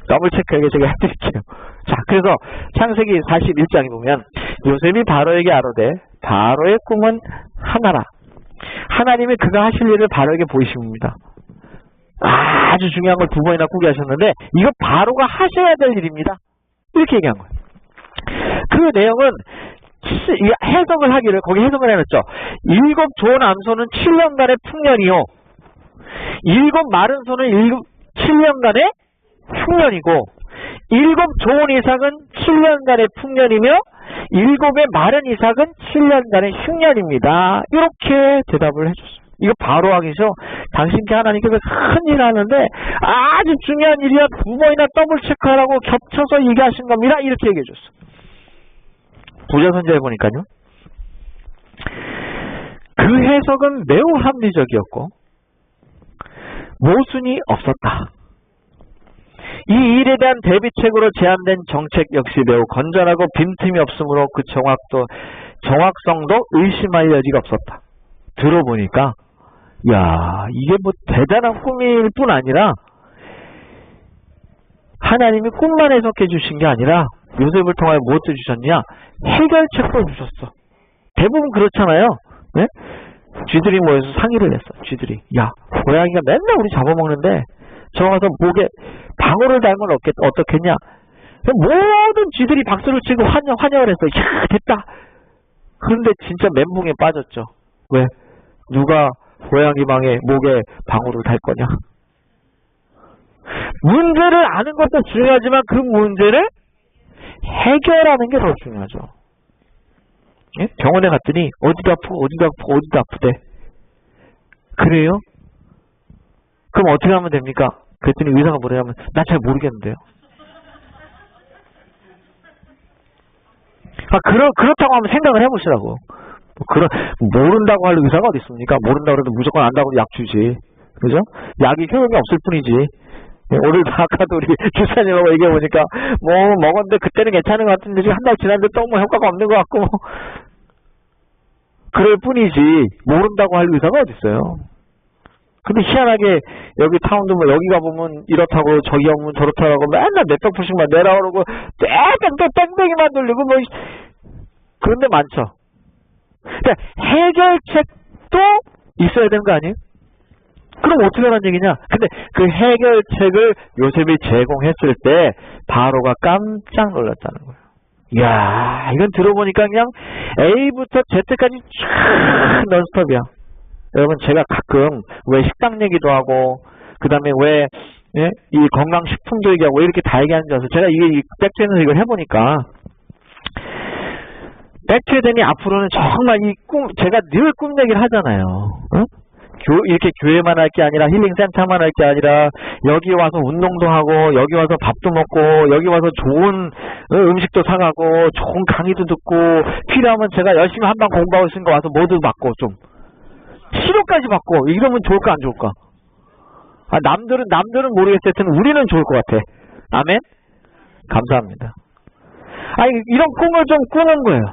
[SPEAKER 1] 더블 체크하게 제가 해드릴게요. 자, 그래서 창세기 41장에 보면 요셉이 바로에게 아뢰되 바로의 꿈은 하나라. 하나님이 그가 하실 일을 바로에게 보이십니다. 아주 중요한 걸 두 번이나 꾸게 하셨는데 이거 바로가 하셔야 될 일입니다. 이렇게 얘기한 거예요. 그 내용은 해석을 하기를 거기 해석을 해놨죠. 7 좋은 암소는 7년간의 풍년이요. 7 마른 소는 7년간의 풍년이고 7 좋은 이삭은 7년간의 풍년이며 7의 마른 이삭은 7년간의 흉년입니다. 이렇게 대답을 해줬어요. 이거 바로 하기죠. 당신께 하나님께서 큰 일을 하는데 아주 중요한 일이야. 두 번이나 더블 체크하라고 겹쳐서 얘기하신 겁니다. 이렇게 얘기해줬어요. 부자선지에 보니까요. 그 해석은 매우 합리적이었고 모순이 없었다. 이 일에 대한 대비책으로 제안된 정책 역시 매우 건전하고 빈틈이 없으므로 그 정확성도 의심할 여지가 없었다. 들어보니까 야 이게 뭐 대단한 꿈일 뿐 아니라 하나님이 꿈만 해석해 주신 게 아니라 요셉을 통하여 무엇을 주셨냐? 해결책도 주셨어. 대부분 그렇잖아요. 네? 쥐들이 모여서 상의를 했어. 쥐들이 야 고양이가 맨날 우리 잡아먹는데 저 가서 목에 방울을 달면 어떻겠냐? 모든 쥐들이 박수를 치고 환영을 했어. 야 됐다. 그런데 진짜 멘붕에 빠졌죠. 왜? 누가 고양이 방에 목에 방울을 달 거냐? 문제를 아는 것도 중요하지만 그 문제를 해결하는 게 더 중요하죠. 예? 병원에 갔더니 어디도 아프고 아프대. 그래요? 그럼 어떻게 하면 됩니까? 그랬더니 의사가 뭐냐면 나 잘 모르겠는데요. 그렇다고 하면 생각을 해보시라고. 모른다고 할 의사가 어디 있습니까? 모른다고 해도 무조건 안다고 약 주지. 그죠? 약이 효용이 없을 뿐이지. 오늘도 아까도 우리 주사님하고 얘기해보니까 먹었는데 그때는 괜찮은 것 같은데 한 달 지났는데 또 효과가 없는 것 같고 그럴 뿐이지 모른다고 할 의사가 어디 있어요. 근데 희한하게 여기 타운도 여기 가보면 이렇다고 저기 가보면 저렇다고 맨날 몇백 푸씩만 내라 그러고 땡땡이만 돌리고 그런 데 많죠. 그러니까 해결책도 있어야 되는 거 아니에요? 그럼 어떻게 하라는 얘기냐? 근데 그 해결책을 요셉이 제공했을 때 바로가 깜짝 놀랐다는 거예요. 이야 이건 들어보니까 그냥 A부터 Z까지 쫙 넌스톱이야. 여러분 제가 가끔 왜 식당 얘기도 하고 그 다음에 왜 이 건강식품도 얘기하고 왜 이렇게 다 얘기하는지 아세요? 제가 이게 백트에서 이걸 해보니까 백트에 되니 앞으로는 정말 제가 늘 꿈 얘기를 하잖아요. 응? 이렇게 교회만 할 게 아니라 힐링센터만 할 게 아니라 여기 와서 운동도 하고 여기 와서 밥도 먹고 여기 와서 좋은 음식도 사가고 좋은 강의도 듣고 필요하면 제가 열심히 한방 공부하고 있으니까 와서 모두 받고 좀 치료까지 받고 이러면 좋을까 안 좋을까? 남들은 모르겠을 텐데 우리는 좋을 것 같아. 아멘? 감사합니다. 이런 꿈을 좀 꾸는 거예요.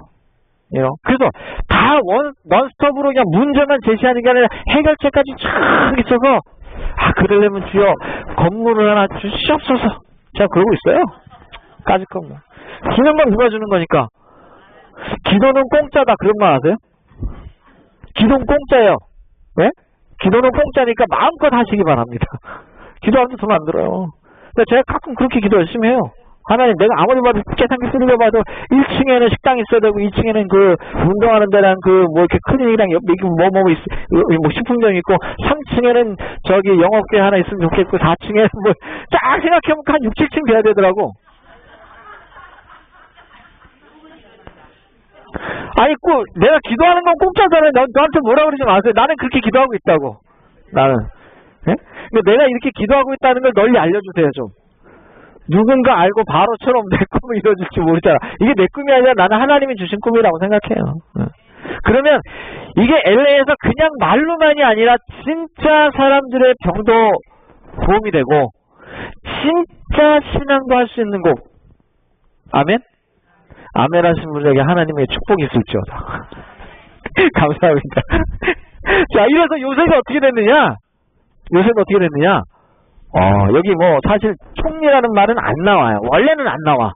[SPEAKER 1] 그래서 다 원스톱으로 그냥 문제만 제시하는 게 아니라 해결책까지 쫙 있어서 그러려면 주여 건물을 하나 주시옵소서. 제가 그러고 있어요. 까짓 건 뭐. 주는 건 누가 주는 거니까. 기도는 공짜다 그런 말 아세요? 기도는 공짜예요. 왜? 기도는 공짜니까 마음껏 하시기 바랍니다. 기도하면서 돈 안 들어요. 제가 가끔 그렇게 기도 열심히 해요. 하나님, 내가 아무리 봐도 계산기 쓰려고 봐도 1층에는 식당이 있어야 되고 2층에는 그 운동하는 데랑 그 뭐 이렇게 클리닉이랑 뭐 식품점이 있고 3층에는 저기 영업계 하나 있으면 좋겠고 4층에는 뭐 쫙 생각해보니까 한 6, 7층 돼야 되더라고. 내가 기도하는 건 공짜잖아요. 너한테 뭐라 그러지 마세요. 나는 그렇게 기도하고 있다고. 나는. 예? 내가 이렇게 기도하고 있다는 걸 널리 알려주세요, 좀. 누군가 알고 바로처럼 내 꿈을 이뤄줄지 모르잖아. 이게 내 꿈이 아니라 나는 하나님이 주신 꿈이라고 생각해요. 그러면 이게 LA에서 그냥 말로만이 아니라 진짜 사람들의 병도 도움이 되고 진짜 신앙도 할 수 있는 곳. 아멘? 아멘 하신 분에게 하나님의 축복이 있을지어다. 감사합니다. 자, 이래서 요셉이 어떻게 됐느냐? 여기 뭐 사실 총리라는 말은 안 나와요. 원래는 안 나와.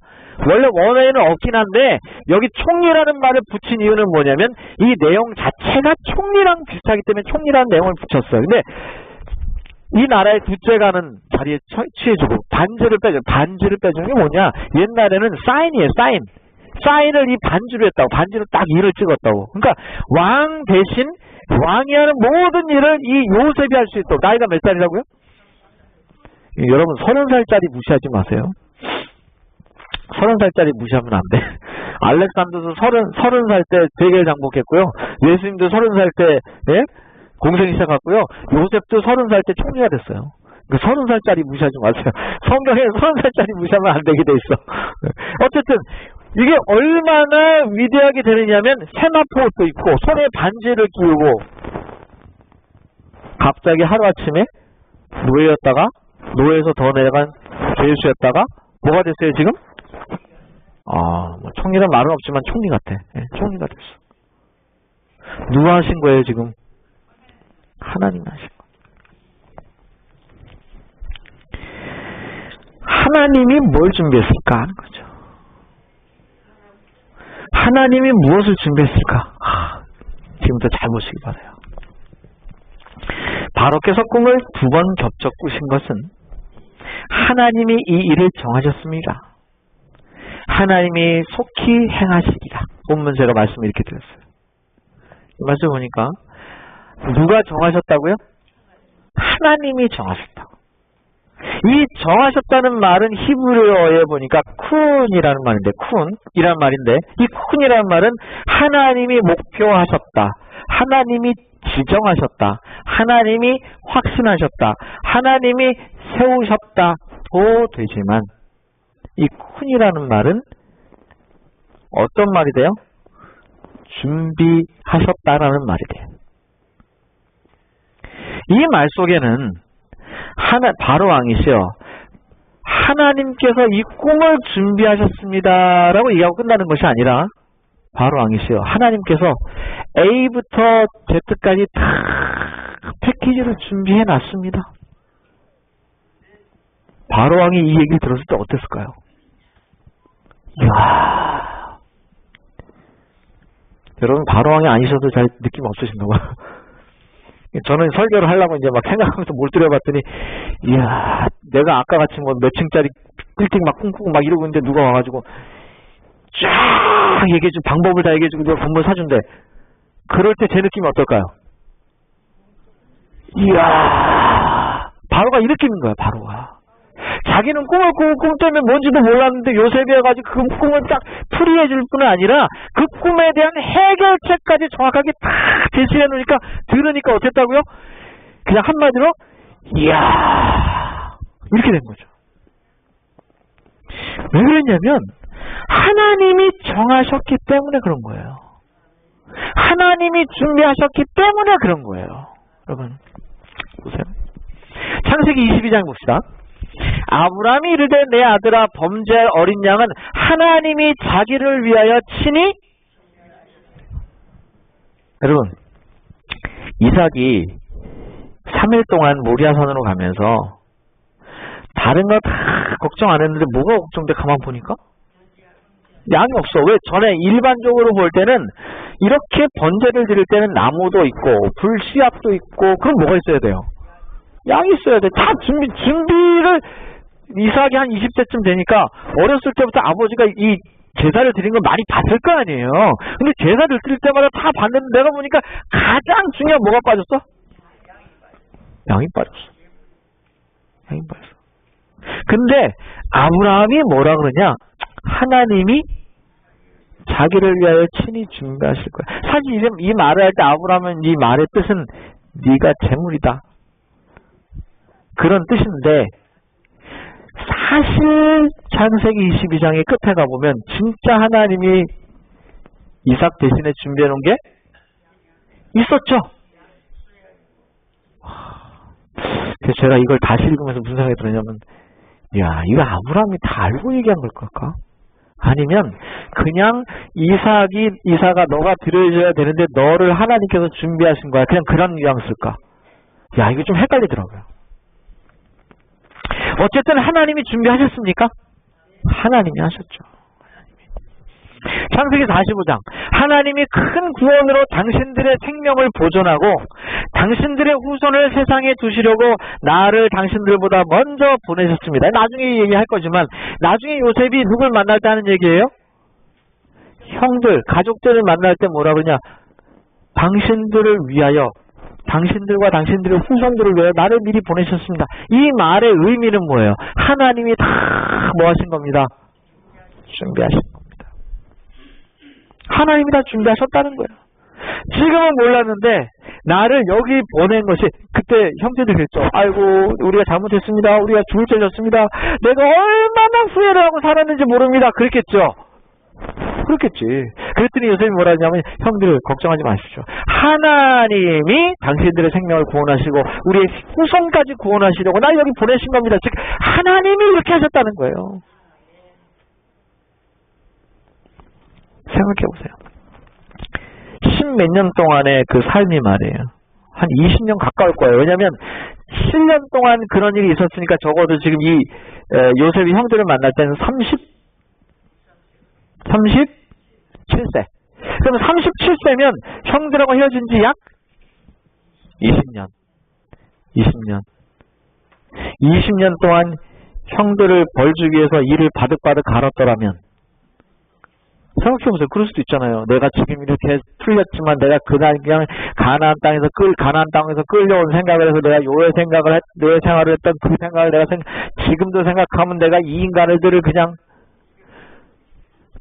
[SPEAKER 1] 원래는 없긴 한데 여기 총리라는 말을 붙인 이유는 뭐냐면 이 내용 자체가 총리랑 비슷하기 때문에 총리라는 내용을 붙였어요. 근데 이 나라의 둘째 가는 자리에 취해주고 반지를 빼주는 게 뭐냐? 옛날에는 사인이에요. 사인을 이 반지로 했다고. 반지로 딱 일을 찍었다고. 그러니까 왕 대신 왕이 하는 모든 일을 이 요셉이 할 수 있도록. 나이가 몇 살이라고요? 여러분 30살짜리 무시하지 마세요. 30살짜리 무시하면 안 돼. 알렉산더도 30살 때 세계를 장복했고요. 예수님도 30살 때 공생이 시작했고요. 요셉도 30살 때 총리가 됐어요. 30살짜리 무시하지 마세요. 성경에 30살짜리 무시하면 안 되게 돼 있어. 어쨌든 이게 얼마나 위대하게 되느냐면 세마포도 있고 손에 반지를 끼우고 갑자기 하루아침에 노예에서 더 내려간 죄수였다가 뭐가 됐어요 지금? 뭐 총리란 말은 없지만 총리 같아. 총리가 됐어. 누가 하신 거예요 지금? 하나님이 하신 거. 하나님이 뭘 준비했을까 하는 거죠. 하나님이 무엇을 준비했을까? 지금부터 잘 보시기 바라요. 바로께서 꿈을 2번 겹쳐 꾸신 것은 하나님이 이 일을 정하셨습니다. 하나님이 속히 행하시리라. 본문 제가 말씀을 이렇게 드렸어요. 이 말씀 보니까 누가 정하셨다고요? 하나님이 정하셨다고. 이 정하셨다는 말은 히브리어에 보니까 쿤이라는 말인데 쿤이라는 말인데 이 쿤이라는 말은 하나님이 목표하셨다. 하나님이 지정하셨다. 하나님이 확신하셨다. 하나님이 세우셨다도 되지만 이 쿤이라는 말은 어떤 말이 돼요? 준비하셨다라는 말이 돼요. 이 말 속에는 바로 왕이시여 하나님께서 이 꿈을 준비하셨습니다라고 얘기하고 끝나는 것이 아니라 바로 왕이시여 하나님께서 A부터 Z까지 다 패키지를 준비해 놨습니다. 바로 왕이 이 얘기를 들었을 때 어땠을까요? 이야, 여러분 바로 왕이 아니셔도 잘 느낌 없으신가 봐요. 저는 설교를 하려고 이제 막 생각하면서 몰두해봤더니, 이야, 내가 아까 같이 뭐 몇 층짜리 빌딩 막 쿵쿵 막 이러고 있는데 누가 와가지고 쫙 얘기해주고 방법을 다 얘기해주고 내가 건물 사준대. 그럴 때 제 느낌이 어떨까요? 이야, 바로가 이 느낌인 거야, 바로가. 자기는 꿈을 꾸고 꿈 때문에 뭔지도 몰랐는데 요셉이 해가지고 그 꿈을 딱 풀이해 줄 뿐만 아니라 그 꿈에 대한 해결책까지 정확하게 딱 제시해 놓으니까 들으니까 어땠다고요? 그냥 한마디로 이야 이렇게 된 거죠. 왜 그랬냐면 하나님이 정하셨기 때문에 그런 거예요. 하나님이 준비하셨기 때문에 그런 거예요. 여러분 보세요. 창세기 22장 봅시다. 아브라함이 이르되 내 아들아 범죄할 어린 양은 하나님이 자기를 위하여 친히. 여러분 이삭이 3일 동안 모리아산으로 가면서 다른 거 다 걱정 안 했는데 뭐가 걱정돼? 가만 보니까 양이 없어. 왜? 전에 일반적으로 볼 때는 이렇게 번제를 드릴 때는 나무도 있고 불씨앗도 있고 그럼 뭐가 있어야 돼요? 양이 있어야 돼. 다 준비를 이삭이 한 20세쯤 되니까 어렸을 때부터 아버지가 이 제사를 드린 걸 많이 봤을 거 아니에요. 근데 제사를 드릴 때마다 다 봤는데 내가 보니까 가장 중요한 뭐가 빠졌어? 양이 빠졌어. 양이 빠졌어. 근데 아브라함이 뭐라 그러냐? 하나님이 자기를 위하여 친히 준비하실 거야. 사실 이 말을 할 때 아브라함은 이 말의 뜻은 네가 재물이다. 그런 뜻인데 사실 창세기 22장의 끝에 가보면 진짜 하나님이 이삭 대신에 준비해 놓은 게 있었죠. 그래서 제가 이걸 다시 읽으면서 무슨 생각이 들었냐면 야 이거 아브라함이 다 알고 얘기한 걸까? 아니면 그냥 이삭아 너가 드려줘야 되는데 너를 하나님께서 준비하신 거야. 그냥 그런 뉘앙스일까? 야 이거 좀 헷갈리더라고요. 어쨌든 하나님이 준비하셨습니까? 하나님이 하셨죠. 창세기 45장 하나님이 큰 구원으로 당신들의 생명을 보존하고 당신들의 후손을 세상에 두시려고 나를 당신들보다 먼저 보내셨습니다. 나중에 얘기할 거지만 나중에 요셉이 누굴 만날 때 하는 얘기예요? 형들, 가족들을 만날 때 뭐라 그러냐? 당신들을 위하여 당신들과 당신들의 후손들을 위하여 나를 미리 보내셨습니다. 이 말의 의미는 뭐예요? 하나님이 다 뭐 하신 겁니다? 준비하신 겁니다. 하나님이 다 준비하셨다는 거예요. 지금은 몰랐는데 나를 여기 보낸 것이 그때 형제들이 그랬죠. 아이고 우리가 잘못했습니다. 우리가 죽을 죄졌습니다. 내가 얼마나 후회를 하고 살았는지 모릅니다. 그랬겠죠. 그렇겠지. 그랬더니 요셉이 뭐라 하냐면 형들 걱정하지 마십시오. 하나님이 당신들의 생명을 구원하시고 우리의 후손까지 구원하시려고 나 여기 보내신 겁니다. 즉 하나님이 이렇게 하셨다는 거예요. 생각해보세요. 10몇 년 동안의 그 삶이 말이에요. 한 20년 가까울 거예요. 왜냐하면 7년 동안 그런 일이 있었으니까 적어도 지금 이 요셉이 형들을 만날 때는 37세. 그럼 37세면 형들하고 헤어진 지 약 20년. 20년 동안 형들을 벌주기 위해서 일을 바득바득 갈았더라면 생각해보세요. 그럴 수도 있잖아요. 내가 지금 이렇게 풀렸지만 내가 그날 그냥 가나안 땅에서 끌려온 생각을 해서 내가 요의 생활을 했던 그 생각을 내가 지금도 생각하면 내가 이 인간들을 그냥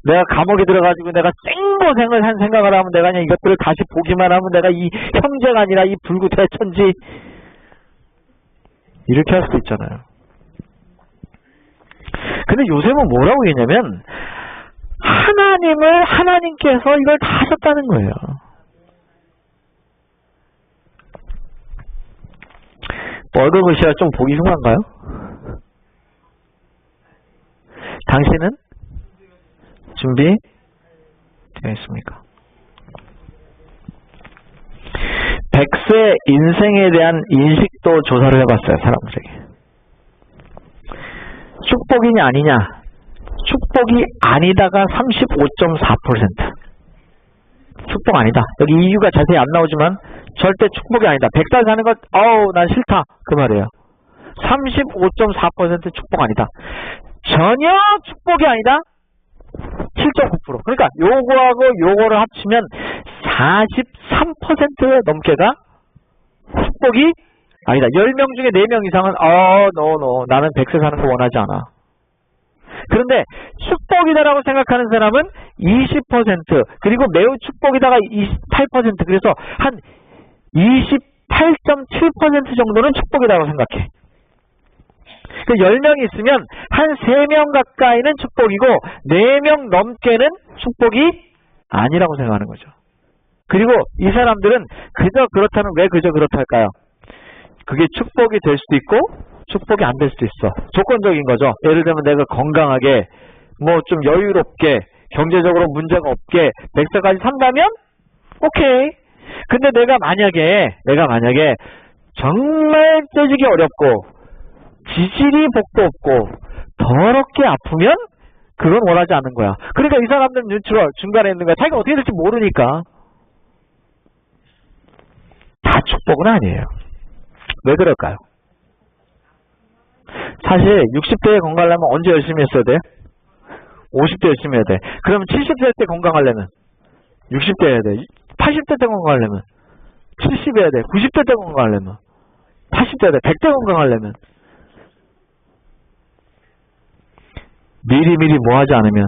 [SPEAKER 1] 내가 감옥에 들어가지고 내가 생고생을 한 생각을 하면 내가 그냥 이것들을 다시 보기만 하면 내가 이 형제가 아니라 이 불구대천지 이렇게 할 수도 있잖아요. 근데 요셉은 뭐라고 했냐면 하나님께서 이걸 다 하셨다는 거예요. 뻘건 글씨가 좀 보기 흉한가요? 당신은 준비되어 있습니까? 100세 인생에 대한 인식도 조사를 해봤어요. 사람들에게. 축복이냐 아니냐? 축복이 아니다가 35.4%. 축복 아니다. 여기 이유가 자세히 안 나오지만 절대 축복이 아니다. 100살 사는 것 난 싫다. 그 말이에요. 35.4% 축복 아니다. 전혀 축복이 아니다. 7.9%. 그러니까 요거하고 요거를 합치면 43% 넘게가 축복이 아니다. 10명 중에 4명 이상은 나는 100세 사는 거 원하지 않아. 그런데 축복이다라고 생각하는 사람은 20%, 그리고 매우 축복이다가 28%, 그래서 한 8.7% 정도는 축복이라고 생각해. 그 10명 있으면 한 3명 가까이는 축복이고 4명 넘게는 축복이 아니라고 생각하는 거죠. 그리고 이 사람들은 그저 그렇다면 왜 그저 그렇다 할까요? 그게 축복이 될 수도 있고 축복이 안 될 수도 있어. 조건적인 거죠. 예를 들면 내가 건강하게 뭐 좀 여유롭게 경제적으로 문제가 없게 100세까지 산다면 오케이. 근데 내가 만약에 정말 떼지기 어렵고 지질이 복도 없고 더럽게 아프면 그건 원하지 않는 거야. 그러니까 이 사람들은 눈치로 중간에 있는 거야. 자기가 어떻게 될지 모르니까. 다 축복은 아니에요. 왜 그럴까요? 사실 60대에 건강하려면 언제 열심히 했어야 돼? 50대 열심히 해야 돼. 그러면 70세 때 건강하려면 60대 해야 돼. 80대 때 건강하려면 70 해야 돼. 90대 때 건강하려면 80대 해야 돼. 100대 건강하려면 미리미리 뭐 하지 않으면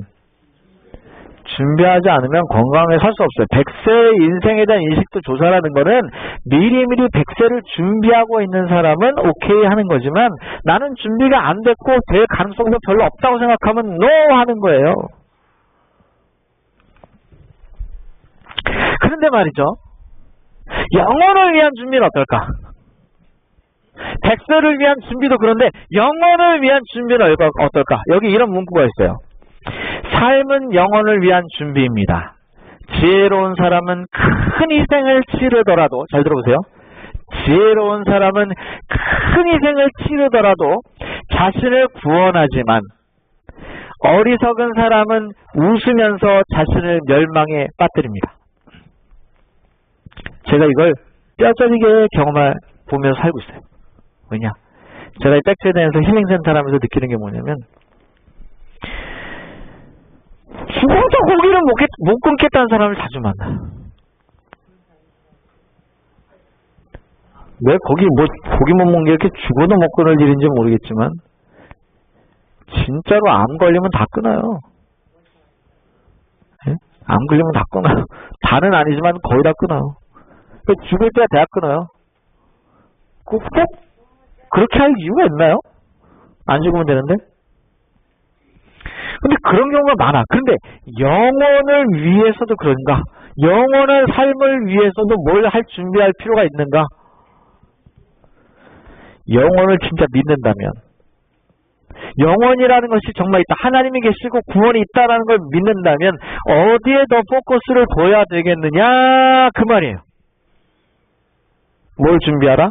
[SPEAKER 1] 준비하지 않으면 건강하게 살 수 없어요. 100세의 인생에 대한 인식도 조사라는 거는 미리미리 100세를 준비하고 있는 사람은 오케이 하는 거지만 나는 준비가 안 됐고 될 가능성도 별로 없다고 생각하면 NO 하는 거예요. 그런데 말이죠. 영혼을 위한 준비는 어떨까? 100세를 위한 준비도 그런데 영혼을 위한 준비는 어떨까? 여기 이런 문구가 있어요. 삶은 영혼을 위한 준비입니다. 지혜로운 사람은 큰 희생을 치르더라도, 잘 들어보세요. 지혜로운 사람은 큰 희생을 치르더라도 자신을 구원하지만 어리석은 사람은 웃으면서 자신을 멸망에 빠뜨립니다. 제가 이걸 뼈저리게 경험해 보면서 살고 있어요. 왜냐? 제가 이 백세대에서 힐링센터 하면서 느끼는 게 뭐냐면 죽어도 고기를 못 끊겠다는 사람을 자주 만나. 왜 고기 못 먹는 게 이렇게 죽어도 못 끊을 일인지 모르겠지만 진짜로 암 걸리면 다 끊어요. 예? 암 걸리면 다 끊어요. 다는 아니지만 거의 다 끊어요. 죽을 때야 대학 끊어요. 꼭 그렇게 할 이유가 있나요? 안 죽으면 되는데? 근데 그런 경우가 많아. 그런데 영혼을 위해서도 그런가? 영혼의 삶을 위해서도 뭘 할 준비할 필요가 있는가? 영혼을 진짜 믿는다면 영혼이라는 것이 정말 있다. 하나님이 계시고 구원이 있다는 걸 믿는다면 어디에 더 포커스를 둬야 되겠느냐? 그 말이에요. 뭘 준비하라?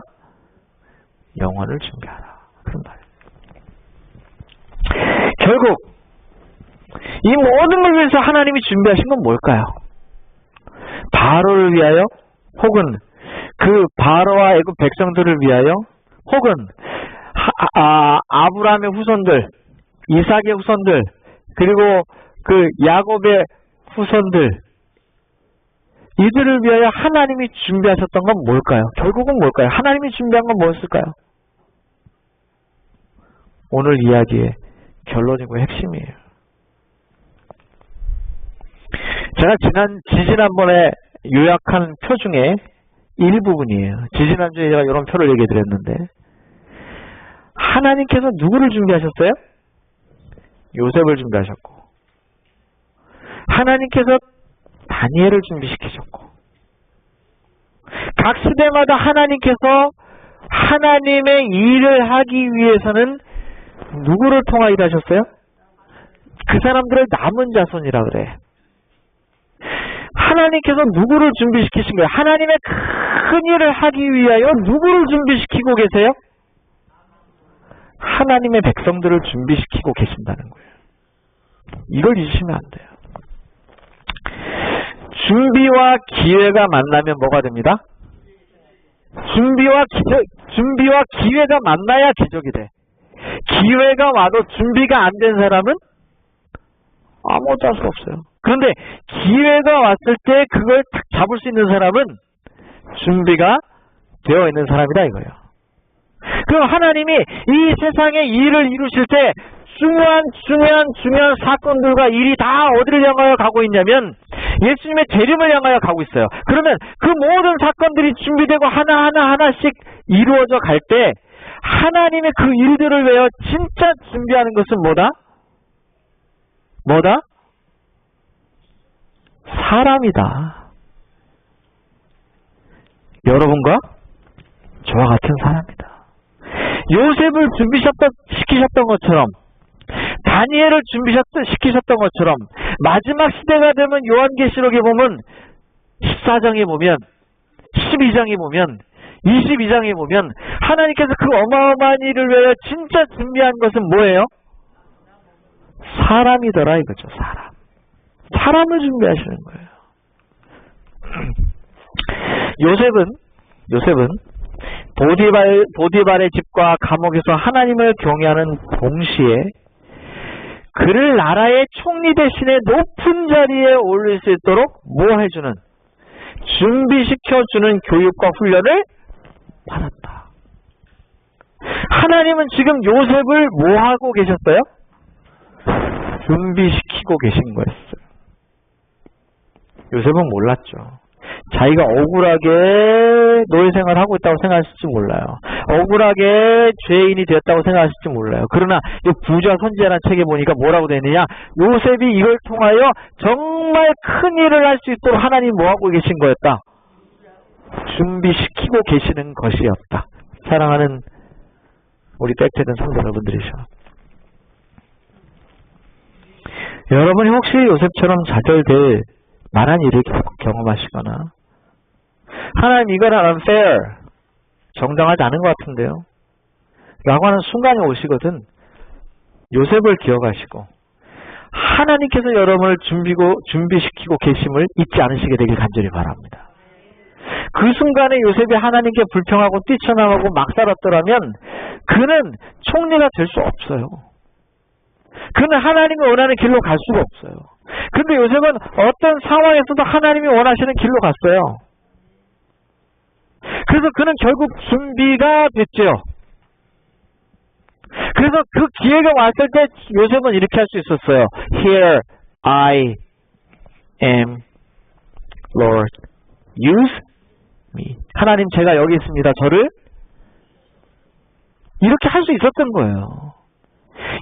[SPEAKER 1] 영혼을 준비하라. 그런 말이에요. 결국 이 모든 걸 위해서 하나님이 준비하신 건 뭘까요? 바로를 위하여 혹은 그 바로와 애굽 백성들을 위하여 혹은 아브라함의 후손들, 이삭의 후손들, 그리고 그 야곱의 후손들 이들을 위하여 하나님이 준비하셨던 건 뭘까요? 결국은 뭘까요? 하나님이 준비한 건 무엇일까요? 오늘 이야기의 결론이고 핵심이에요. 제가 지지난번에 요약한 표 중에 일부분이에요. 지지난주에 제가 이런 표를 얘기해 드렸는데 하나님께서 누구를 준비하셨어요? 요셉을 준비하셨고 하나님께서 다니엘을 준비시키셨고 각 시대마다 하나님께서 하나님의 일을 하기 위해서는 누구를 통하여 일하셨어요? 그 사람들을 남은 자손이라 그래. 하나님께서 누구를 준비시키신 거예요? 하나님의 큰 일을 하기 위하여 누구를 준비시키고 계세요? 하나님의 백성들을 준비시키고 계신다는 거예요. 이걸 잊으시면 안 돼요. 준비와 기회가 만나면 뭐가 됩니다? 준비와 기회가 만나야 기적이 돼. 기회가 와도 준비가 안 된 사람은 아무것도 할 수가 없어요. 그런데 기회가 왔을 때 그걸 탁 잡을 수 있는 사람은 준비가 되어 있는 사람이다 이거예요. 그럼 하나님이 이 세상에 일을 이루실 때 중요한 사건들과 일이 다 어디를 향하여 가고 있냐면 예수님의 재림을 향하여 가고 있어요. 그러면 그 모든 사건들이 준비되고 하나씩 이루어져 갈 때 하나님의 그 일들을 위하여 진짜 준비하는 것은 뭐다? 뭐다? 사람이다. 여러분과 저와 같은 사람이다. 요셉을 시키셨던 것처럼, 다니엘을 시키셨던 것처럼, 마지막 시대가 되면 요한계시록에 보면 14장에 보면, 12장에 보면, 22장에 보면 하나님께서 그 어마어마한 일을 위하여 진짜 준비한 것은 뭐예요? 사람이더라 이거죠. 사람을 준비하시는 거예요. 요셉은 보디발의 집과 감옥에서 하나님을 경외하는 동시에 그를 나라의 총리 대신에 높은 자리에 올릴 수 있도록 뭐 해주는? 준비시켜주는 교육과 훈련을 받았다. 하나님은 지금 요셉을 뭐 하고 계셨어요? 준비시키고 계신 거였어요. 요셉은 몰랐죠. 자기가 억울하게 노예생활을 하고 있다고 생각하실지 몰라요. 억울하게 죄인이 되었다고 생각하실지 몰라요. 그러나 이 부자 선지자라는 책에 보니까 뭐라고 되느냐, 요셉이 이걸 통하여 정말 큰 일을 할 수 있도록 하나님이 뭐 하고 계신 거였다? 준비시키고 계시는 것이었다. 사랑하는 우리 백태든 성도 여러분들이셔. 여러분이 혹시 요셉처럼 좌절될 만한 일을 경험하시거나 하나님 이건 unfair, 정당하지 않은 것 같은데요 라고 하는 순간이 오시거든 요셉을 기억하시고 하나님께서 여러분을 준비시키고 계심을 잊지 않으시게 되길 간절히 바랍니다. 그 순간에 요셉이 하나님께 불평하고 뛰쳐나가고 막 살았더라면 그는 총리가 될 수 없어요. 그는 하나님이 원하는 길로 갈 수가 없어요. 근데 요셉은 어떤 상황에서도 하나님이 원하시는 길로 갔어요. 그래서 그는 결국 준비가 됐죠. 그래서 그 기회가 왔을 때 요셉은 이렇게 할 수 있었어요. Here I am, Lord, use me. 하나님 제가 여기 있습니다. 저를 이렇게 할 수 있었던 거예요.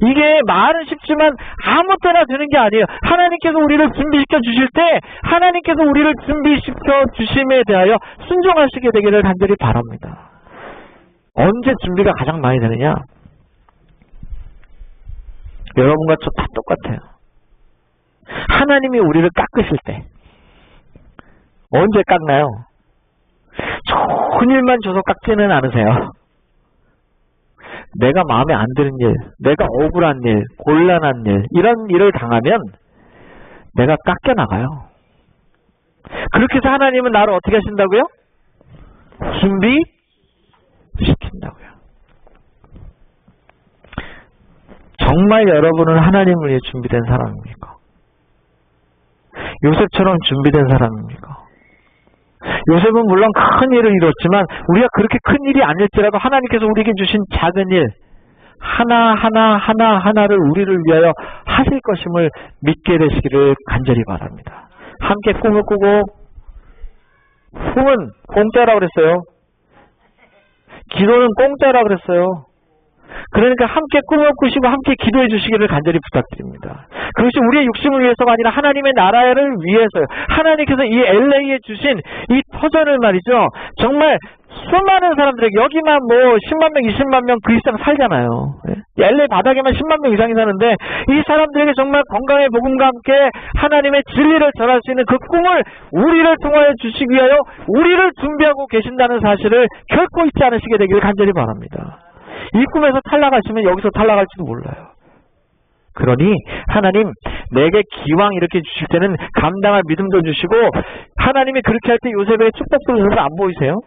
[SPEAKER 1] 이게 말은 쉽지만 아무 때나 되는 게 아니에요. 하나님께서 우리를 준비시켜 주실 때 하나님께서 우리를 준비시켜 주심에 대하여 순종하시게 되기를 간절히 바랍니다. 언제 준비가 가장 많이 되느냐? 여러분과 저 다 똑같아요. 하나님이 우리를 깎으실 때 언제 깎나요? 좋은 일만 줘서 깎지는 않으세요. 내가 마음에 안 드는 일, 내가 억울한 일, 곤란한 일, 이런 일을 당하면 내가 깎여나가요. 그렇게 해서 하나님은 나를 어떻게 하신다고요? 준비시킨다고요. 정말 여러분은 하나님을 위해 준비된 사람입니까? 요셉처럼 준비된 사람입니까? 요셉은 물론 큰 일을 이뤘지만 우리가 그렇게 큰 일이 아닐지라도 하나님께서 우리에게 주신 작은 일 하나하나를 우리를 위하여 하실 것임을 믿게 되시기를 간절히 바랍니다. 함께 꿈을 꾸고, 꿈은 공짜라고 그랬어요. 기도는 공짜라고 그랬어요. 그러니까 함께 꿈을 꾸시고 함께 기도해 주시기를 간절히 부탁드립니다. 그것이 우리의 육심을 위해서가 아니라 하나님의 나라를 위해서요. 하나님께서 이 LA에 주신 이 터전을 말이죠. 정말 수많은 사람들에게, 여기만 뭐 10만 명, 20만 명 그 이상 살잖아요. LA 바닥에만 10만 명 이상이 사는데 이 사람들에게 정말 건강의 복음과 함께 하나님의 진리를 전할 수 있는 그 꿈을 우리를 통하여 주시기 위하여 우리를 준비하고 계신다는 사실을 결코 잊지 않으시게 되기를 간절히 바랍니다. 이 꿈에서 탈락하시면 여기서 탈락할지도 몰라요. 그러니 하나님 내게 기왕 이렇게 주실 때는 감당할 믿음도 주시고, 하나님이 그렇게 할 때 요셉의 축복도 안 보이세요?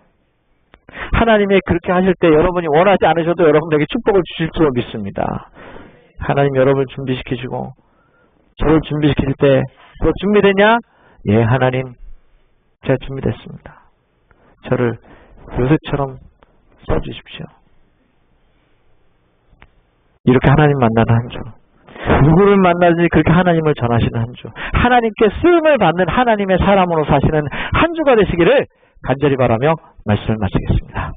[SPEAKER 1] 하나님이 그렇게 하실 때 여러분이 원하지 않으셔도 여러분에게 축복을 주실 줄 믿습니다. 하나님 여러분을 준비시키시고 저를 준비시킬 때 너 준비됐냐? 예, 하나님 제가 준비됐습니다. 저를 요셉처럼 써주십시오. 이렇게 하나님 만나는 한 주 누구를 만나든지 그렇게 하나님을 전하시는 한 주, 하나님께 쓰임을 받는 하나님의 사람으로 사시는 한 주가 되시기를 간절히 바라며 말씀을 마치겠습니다.